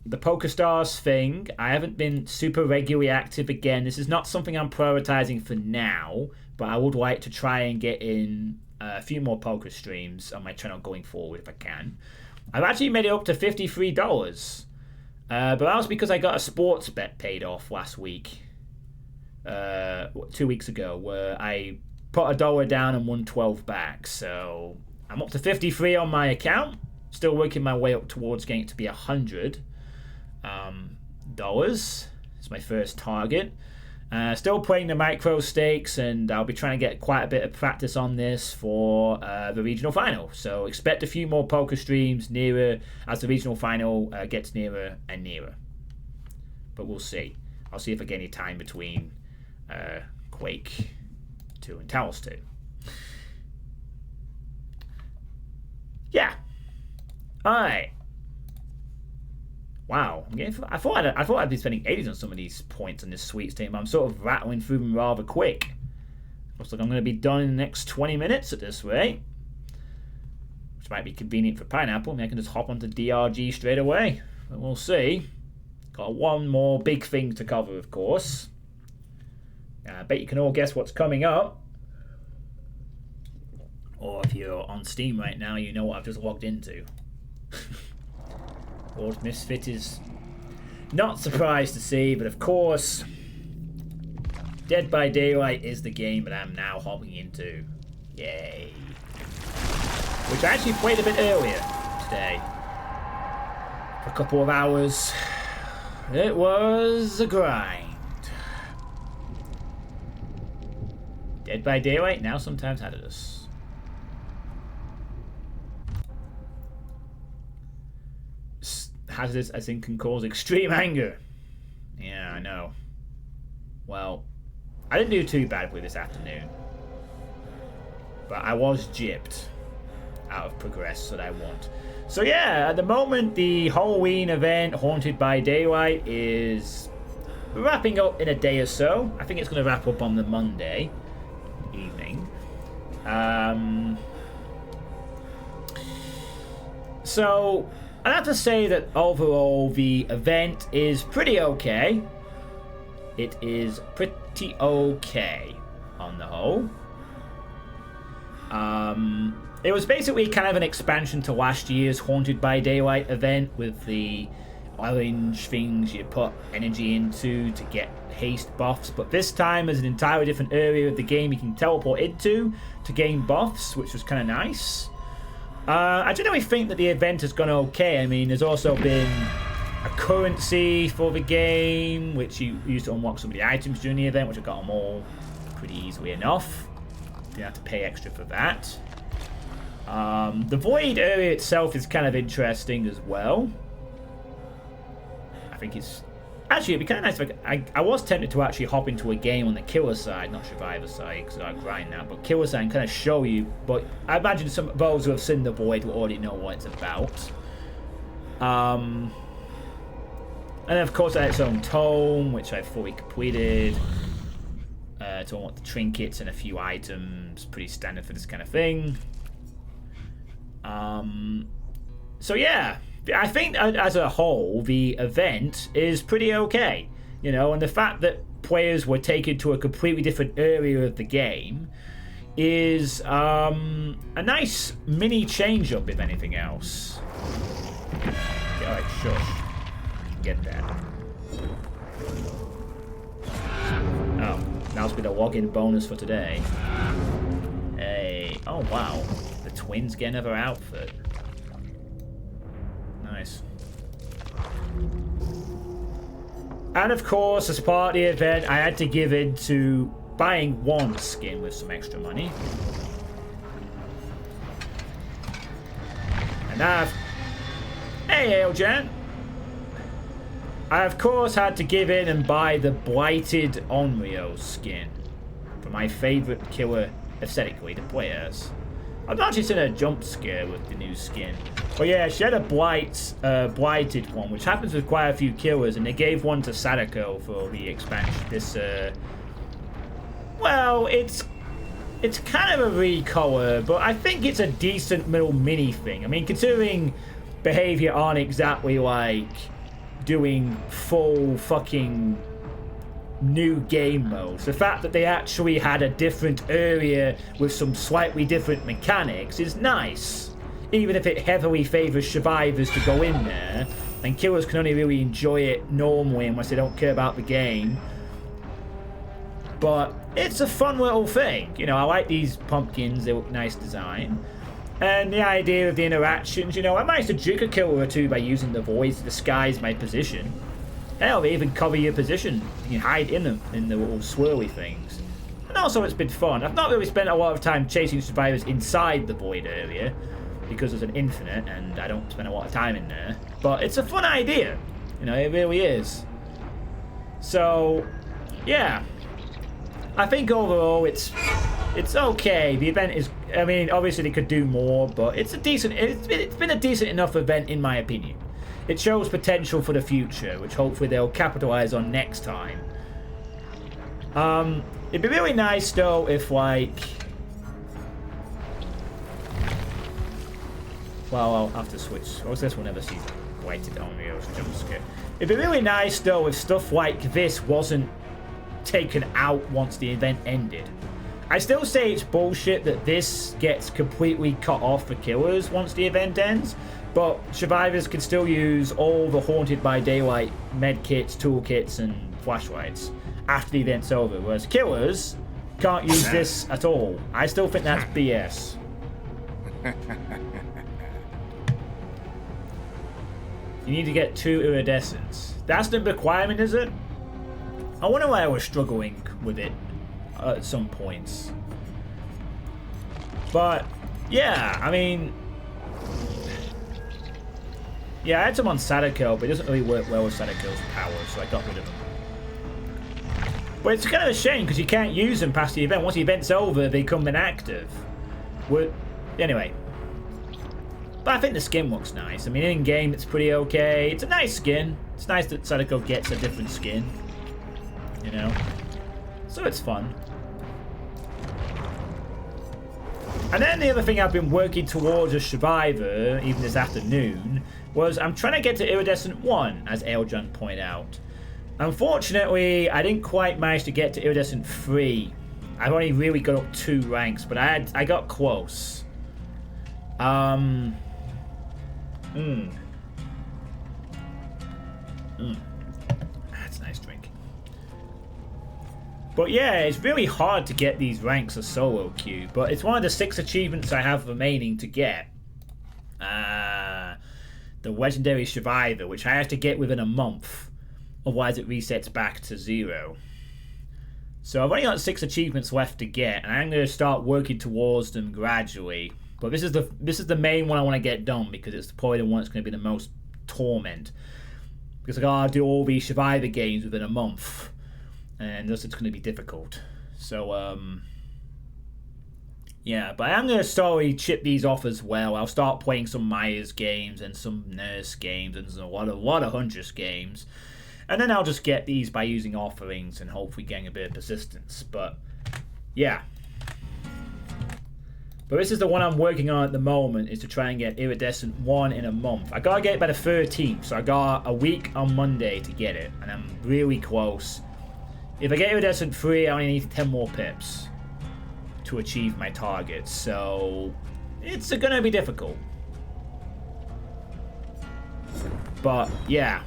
the PokerStars thing, I haven't been super regularly active again. This is not something I'm prioritizing for now, but I would like to try and get in a few more poker streams on my channel going forward if I can. I've actually made it up to $53, but that was because I got a sports bet paid off last week, 2 weeks ago, where I put $1 down and won 12 back. So I'm up to 53 on my account, still working my way up towards getting it to be $100. It's my first target. Still playing the micro stakes, and I'll be trying to get quite a bit of practice on this for the regional final. So expect a few more poker streams nearer as the regional final gets nearer and nearer. But we'll see. I'll see if I get any time between Quake 2 and Towers 2. Yeah. All right. Wow, I thought I'd be spending ages on some of these points on this sweet team. I'm sort of rattling through them rather quick. Looks like I'm going to be done in the next 20 minutes at this rate, which might be convenient for Pineapple. I mean, I can just hop onto DRG straight away. But we'll see. Got one more big thing to cover, of course. I bet you can all guess what's coming up. Or if you're on Steam right now, you know what I've just logged into. Lord Misfit is not surprised to see, but of course, Dead by Daylight is the game that I'm now hopping into. Yay. Which I actually played a bit earlier today. For a couple of hours. It was a grind. Dead by Daylight, now sometimes hazardous. Hazardous as in can cause extreme anger. Yeah, I know. Well, I didn't do too badly this afternoon, but I was gypped out of progress that I want. So yeah, at the moment the Halloween event Haunted by Daylight is wrapping up in a day or so. I think it's going to wrap up on the Monday evening. So I have to say that overall the event is pretty okay. It is pretty okay on the whole. It was basically kind of an expansion to last year's Haunted by Daylight event with the orange things you put energy into to get haste buffs, but this time there's an entirely different area of the game you can teleport into to gain buffs, which was kind of nice. I generally think that the event has gone okay. I mean, there's also been a currency for the game, which you used to unlock some of the items during the event, which I got them all pretty easily enough. Didn't have to pay extra for that. The void area itself is kind of interesting as well. I think it's... Actually, it'd be kind of nice if I was tempted to actually hop into a game on the killer side, not survivor side, because I grind now, but killer side and kind of show you. But I imagine some of those who have seen the void will already know what it's about. And then, of course, it had its own tome, which I fully completed. To unlock the trinkets and a few items, pretty standard for this kind of thing. So yeah, I think as a whole the event is pretty okay, you know, and the fact that players were taken to a completely different area of the game is a nice mini change up, if anything else. Alright, shush. Get that. Oh, now's been a login bonus for today. Hey, oh wow, the twins get another outfit. Nice. And of course, as part of the event, I had to give in to buying one skin with some extra money. And I've... Hey, Eljan. I of course had to give in and buy the Blighted Onryo skin for my favourite killer aesthetically to play as. I've not actually seen a jump scare with the new skin. But yeah, she had a Blighted one, which happens with quite a few killers, and they gave one to Sadako for the expansion. Well, it's kind of a recolor, but I think it's a decent little mini thing. I mean, considering behavior aren't exactly like doing full fucking new game modes, the fact that they actually had a different area with some slightly different mechanics is nice, even if it heavily favors survivors to go in there, and killers can only really enjoy it normally unless they don't care about the game. But it's a fun little thing. You know, I like these pumpkins, they look nice design. And the idea of the interactions, you know, I managed to juke a killer or two by using the voice to disguise my position. Hell, they even cover your position. You can hide in them, in the little swirly things. And also it's been fun. I've not really spent a lot of time chasing survivors inside the void area, because there's an infinite and I don't spend a lot of time in there. But it's a fun idea. You know, it really is. So, yeah. I think overall it's okay. The event is, I mean, obviously they could do more, but it's been a decent enough event in my opinion. It shows potential for the future, which hopefully they'll capitalize on next time. It'd be really nice though if like, well, I'll have to switch. Or this will never see Blighted Onryo's jump scare. It'd be really nice though if stuff like this wasn't taken out once the event ended. I still say it's bullshit that this gets completely cut off for killers once the event ends, but survivors can still use all the Haunted by Daylight medkits, toolkits, and flashlights after the event's over, whereas killers can't use this at all. I still think that's BS. You need to get 2 iridescents. That's the requirement, is it? I wonder why I was struggling with it at some points. But, yeah, I mean... yeah, I had some on Sadako, but it doesn't really work well with Sadako's power, so I got rid of them. But it's kind of a shame, because you can't use them past the event. Once the event's over, they become inactive. Anyway. But I think the skin looks nice. I mean, in-game, it's pretty okay. It's a nice skin. It's nice that Sadako gets a different skin. You know? So it's fun. And then the other thing I've been working towards as Survivor, even this afternoon, was I'm trying to get to Iridescent 1, as Eljan pointed out. Unfortunately, I didn't quite manage to get to Iridescent 3. I've only really got up 2 ranks, but I got close. That's a nice drink. But yeah, it's really hard to get these ranks of solo queue, but it's one of the 6 achievements I have remaining to get. The Legendary Survivor, which I have to get within a month, otherwise it resets back to 0. So I've only got 6 achievements left to get, and I'm going to start working towards them gradually. But this is the main one I want to get done, because it's probably the one that's going to be the most torment. Because I gotta do all these Survivor games within a month, and thus it's going to be difficult. So yeah, but I'm going to slowly chip these off as well. I'll start playing some Myers games and some Nurse games and a lot of Huntress games. And then I'll just get these by using offerings and hopefully getting a bit of persistence. But yeah. But this is the one I'm working on at the moment, is to try and get Iridescent 1 in a month. I gotta get it by the 13th, so I got a week on Monday to get it. And I'm really close. If I get Iridescent 3, I only need 10 more pips to achieve my target. So it's gonna be difficult. But yeah.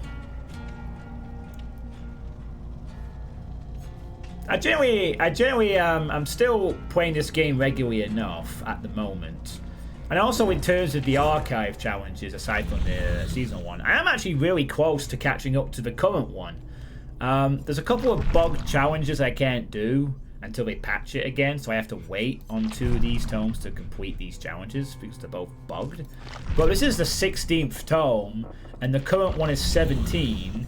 I generally, I'm still playing this game regularly enough at the moment. And also in terms of the archive challenges, aside from the seasonal one, I am actually really close to catching up to the current one. There's a couple of bugged challenges I can't do until they patch it again, so I have to wait on 2 of these tomes to complete these challenges because they're both bugged. But this is the 16th tome, and the current one is 17.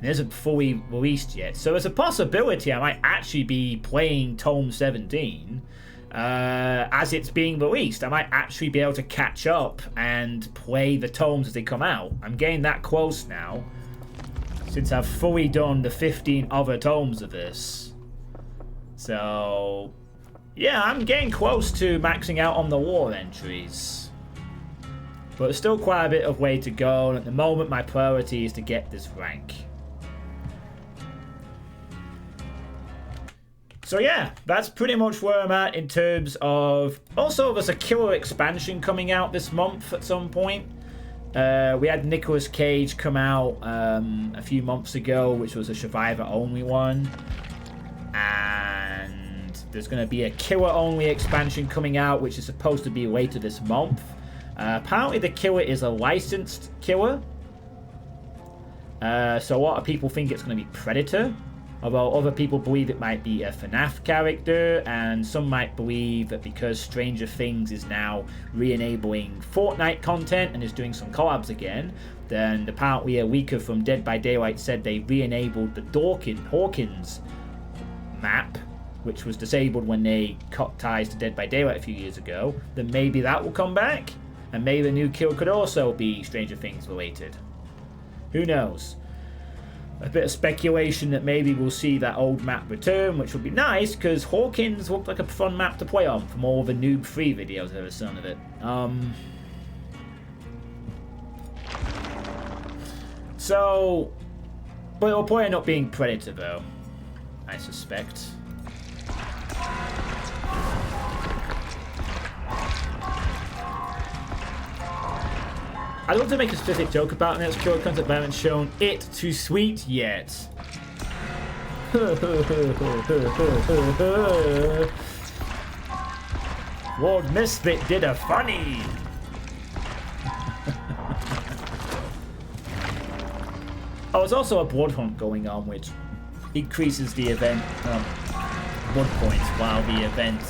and it isn't fully released yet. So there's a possibility I might actually be playing Tome 17 as it's being released. I might actually be able to catch up and play the tomes as they come out. I'm getting that close now, since I've fully done the 15 other tomes of this. So, yeah, I'm getting close to maxing out on the war entries. But there's still quite a bit of way to go, and at the moment my priority is to get this rank. So yeah, that's pretty much where I'm at in terms of... Also, there's a killer expansion coming out this month at some point. We had Nicolas Cage come out a few months ago, which was a survivor-only one. And there's going to be a killer-only expansion coming out, which is supposed to be later this month. Apparently the killer is a licensed killer. So a lot of people think it's going to be Predator. Although other people believe it might be a FNAF character. And some might believe that because Stranger Things is now re-enabling Fortnite content and is doing some collabs again, then apparently a leaker from Dead by Daylight said they re-enabled the Hawkins map, which was disabled when they cut ties to Dead by Daylight a few years ago. Then maybe that will come back. And maybe the new kill could also be Stranger Things related. Who knows? A bit of speculation that maybe we'll see that old map return, which would be nice, because Hawkins looked like a fun map to play on from all the Noob Free videos I've ever seen of it. So, but it'll probably end up being Predator, though, I suspect. I'd love to make a specific joke about the next killer concept, but I haven't shown it too sweet yet. Lord Misfit did a funny. Oh, there's also a blood hunt going on, which increases the event blood points while the event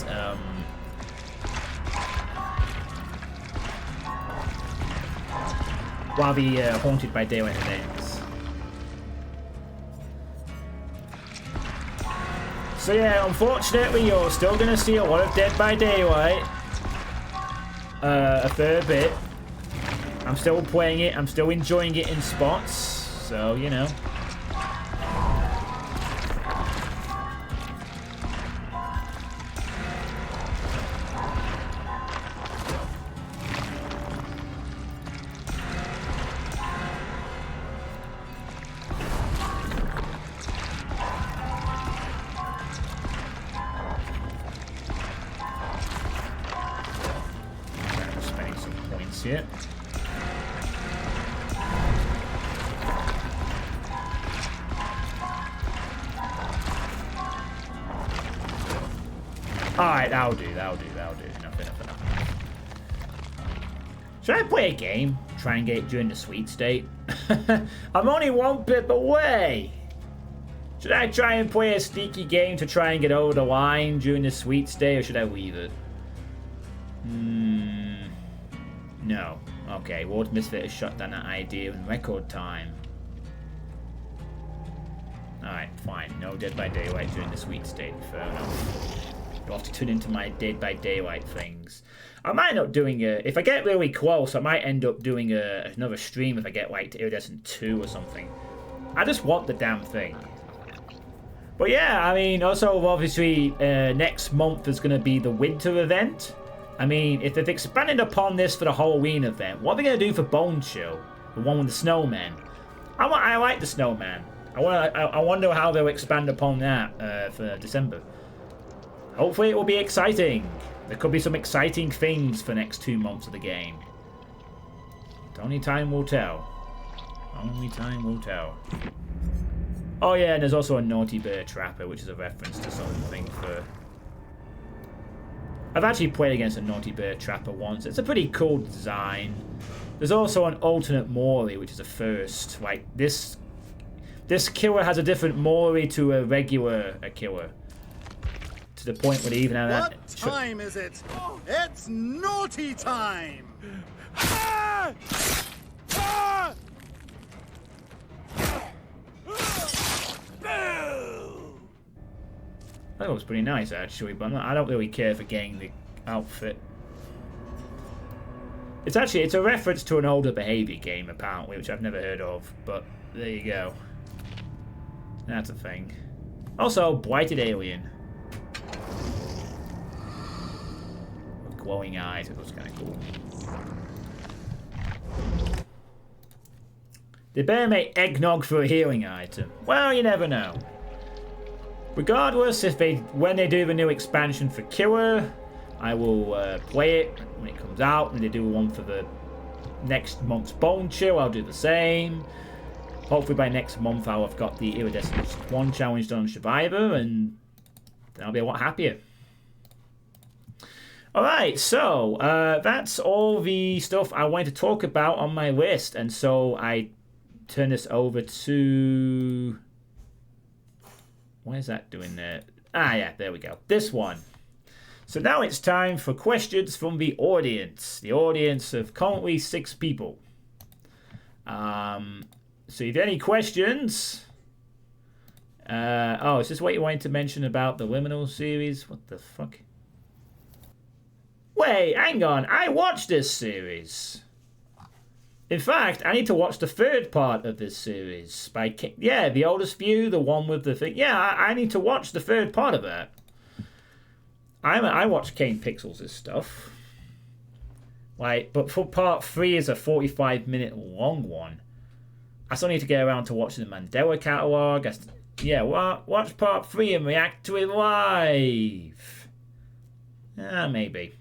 Haunted by Daylight ends. So yeah, unfortunately, you're still gonna see a lot of Dead by Daylight. A fair bit. I'm still playing it. I'm still enjoying it in spots. So, you know. It. Alright, that'll do. Enough. Should I play a game? Try and get it during the sweet state? I'm only one pip away! Should I try and play a sneaky game to try and get over the line during the sweet state, or should I leave it? No. Okay, Lord Misfit has shut down that idea in record time. Alright, fine. No Dead by Daylight during the sweet state. Fair enough. You'll have to tune into my Dead by Daylight things. I might end up doing if I get really close, I might end up doing another stream if I get like to Iridescent 2 or something. I just want the damn thing. But yeah, I mean, also obviously next month is going to be the winter event. I mean, if they've expanded upon this for the Halloween event, what are they going to do for Bone Chill? The one with the snowman. I like the snowman. I wonder how they'll expand upon that for December. Hopefully it will be exciting. There could be some exciting things for the next 2 months of the game. Only time will tell. Only time will tell. Oh yeah, and there's also a Naughty Bear Trapper, which is a reference to something for... I've actually played against a Naughty Bear Trapper once. It's a pretty cool design. There's also an alternate Mori, which is a first. Like, this killer has a different Mori to a regular killer. To the point where they even have that... What time is it? It's naughty time! That looks pretty nice, actually, but I don't really care for getting the outfit. It's a reference to an older behavior game, apparently, which I've never heard of, but there you go. That's a thing. Also, blighted alien. With glowing eyes, it looks kind of cool. They better make eggnog for a healing item. Well, you never know. Regardless, when they do the new expansion for Killer, I will play it when it comes out, and they do one for the next month's Bone Chill, I'll do the same. Hopefully by next month I'll have got the Iridescent 1 challenge done on Survivor, and then I'll be a lot happier. Alright, so that's all the stuff I wanted to talk about on my list, and so I turn this over to... What is that doing there? Ah, yeah, there we go. This one. So now it's time for questions from the audience. The audience of currently 6 people. So if you have any questions... is this what you wanted to mention about the Liminal series? What the fuck? Wait, hang on. I watched this series. In fact, I need to watch the 3rd part of this series. Yeah, The Oldest View, the one with the thing. Yeah, I need to watch the 3rd part of that. I watch Kane Pixels' stuff. But for part 3 is a 45-minute long one. I still need to get around to watching the Mandela catalogue. Watch part 3 and react to it live. Maybe.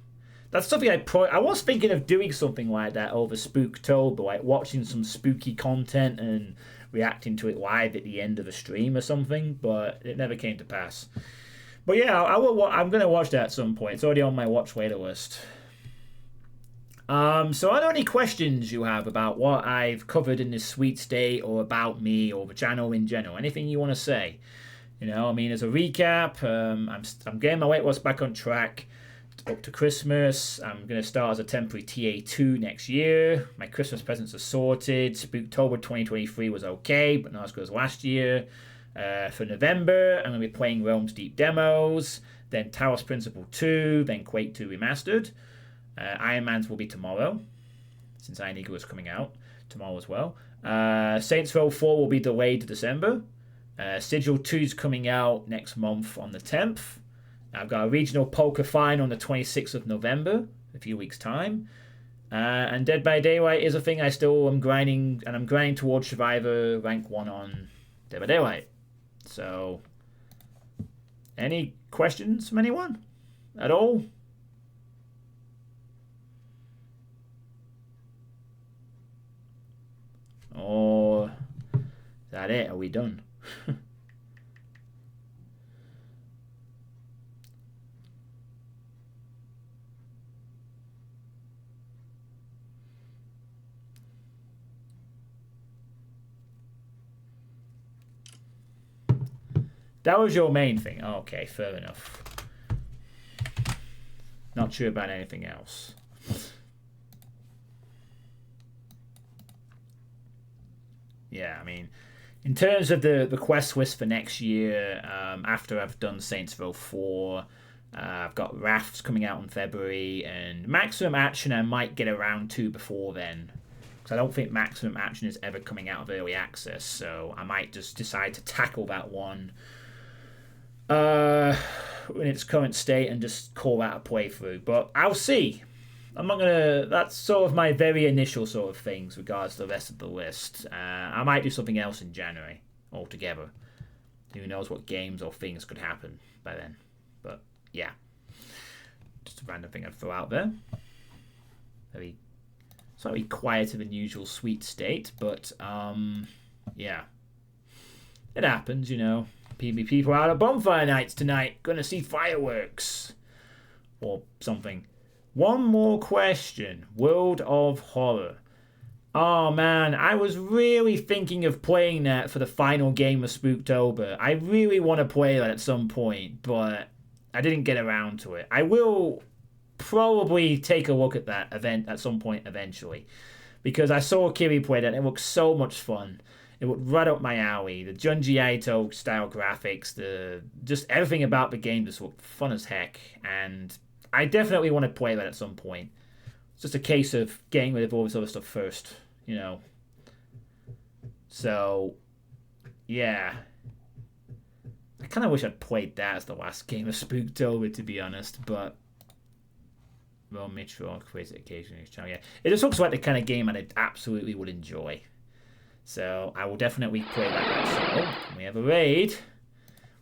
That's something I was thinking of doing something like that over Spooktober, like watching some spooky content and reacting to it live at the end of the stream or something, but it never came to pass. But yeah, I'm going to watch that at some point. It's already on my watch later list. So are there any questions you have about what I've covered in this sweet state, or about me, or the channel in general? Anything you want to say? As a recap, I'm getting my weight loss back on track. Up to Christmas. I'm going to start as a temporary TA2 next year. My Christmas presents are sorted. Spooktober 2023 was okay, but not as good as last year. For November, I'm going to be playing Realms Deep demos, then Talos Principle 2, then Quake 2 Remastered. Iron Man's will be tomorrow, since Iron Eagle is coming out tomorrow as well. Saints Row 4 will be delayed to December. Sigil 2 is coming out next month on the 10th. I've got a regional poker final on the 26th of November, a few weeks' time. And Dead by Daylight is a thing I still am grinding, and I'm grinding towards Survivor rank 1 on Dead by Daylight. So, any questions from anyone at all? Or is that it? Are we done? That was your main thing. Okay, fair enough. Not sure about anything else. Yeah, in terms of the quest list for next year, after I've done Saints Row 4, I've got Rafts coming out in February, and Maximum Action I might get around to before then. Because I don't think Maximum Action is ever coming out of early access, so I might just decide to tackle that one in its current state and just call that a playthrough. But I'll see. I'm not gonna. That's sort of my very initial sort of things regards to the rest of the list. I might do something else in January altogether. Who knows what games or things could happen by then? But yeah, just a random thing I'd throw out there. Very slightly quieter than usual sweet state, but yeah, it happens, People out at bonfire nights tonight, gonna see fireworks or something. One more question. World of Horror. Oh man, I was really thinking of playing that for the final game of Spooktober. I really want to play that at some point, but I didn't get around to it. I will probably take a look at that event at some point eventually, because I saw Kiri play that and it looks so much fun. It looked right up my alley. The Junji Ito style graphics, just everything about the game just looked fun as heck. And I definitely want to play that at some point. It's just a case of getting rid of all this other stuff first, you know. So, yeah. I kind of wish I'd played that as the last game of Spooktober, to be honest, but... Well, Mitchell creates it occasionally on his channel, yeah. It just looks like the kind of game I absolutely would enjoy. So, I will definitely play that. So, we have a raid.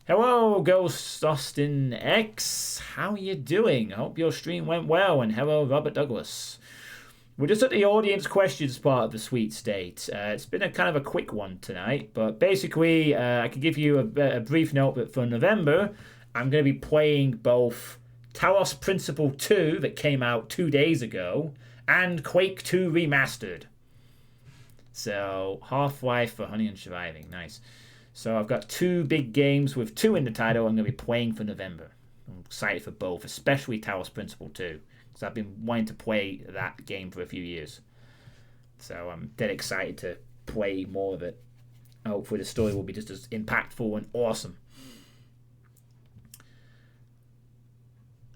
Hello, Ghost Austin X. How are you doing? I hope your stream went well. And hello, Robert Douglas. We're just at the audience questions part of the Sweet State. It's been a kind of a quick one tonight, but basically, I can give you a brief note that for November, I'm going to be playing both Talos Principle 2 that came out 2 days ago and Quake 2 Remastered. So, Half-Life for Honey and Surviving. Nice. So, I've got 2 big games with 2 in the title I'm going to be playing for November. I'm excited for both, especially Talos Principle 2. Because I've been wanting to play that game for a few years. So, I'm dead excited to play more of it. Hopefully, the story will be just as impactful and awesome.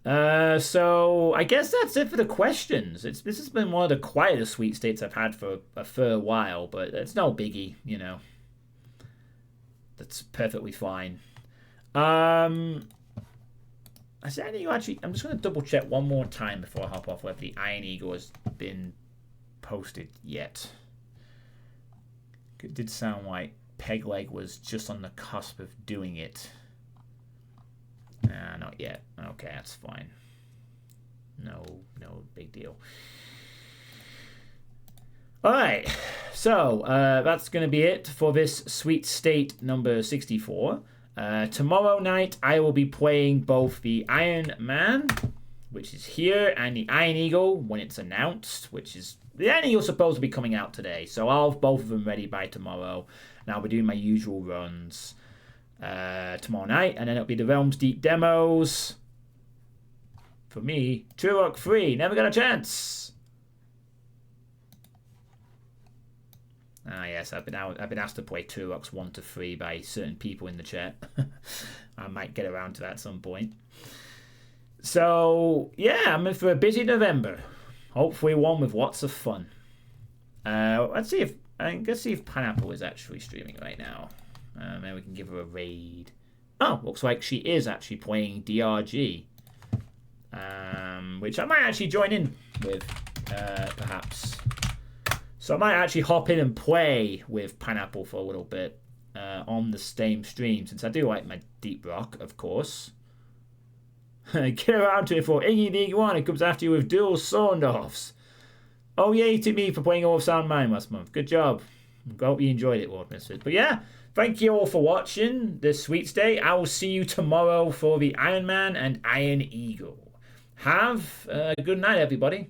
So I guess that's it for the questions. This has been one of the quietest Sweet States I've had for a fair while, but it's no biggie, you know. That's perfectly fine. Is there anything actually? I'm just going to double check one more time before I hop off whether the Iron Eagle has been posted yet. It did sound like Pegleg was just on the cusp of doing it. Not yet. Okay, that's fine. No big deal. Alright, so that's going to be it for this Sweet State number 64. Tomorrow night, I will be playing both the Iron Man, which is here, and the Iron Eagle when it's announced, which is... The Iron Eagle's supposed to be coming out today, so I'll have both of them ready by tomorrow, and I'll be doing my usual runs. Tomorrow night, and then it'll be the Realms Deep demos. For me, Turok 3, never got a chance. Yes, I've been asked to play Turoks 1 to 3 by certain people in the chat. I might get around to that at some point. So yeah, I'm in for a busy November. Hopefully one with lots of fun. Let's see if Pineapple is actually streaming right now. Maybe we can give her a raid. Oh, looks like she is actually playing DRG. Which I might actually join in with, perhaps. So I might actually hop in and play with Pineapple for a little bit on the same stream, since I do like my Deep Rock, of course. Get around to it for Iggy the Iguana comes after you with dual Sondorfs. Oh, yay to me for playing All of Sound Mind last month. Good job. I hope you enjoyed it, Lord Misfits. But yeah, thank you all for watching this Sweet State. I will see you tomorrow for the Iron Man and Iron Eagle. Have a good night, everybody.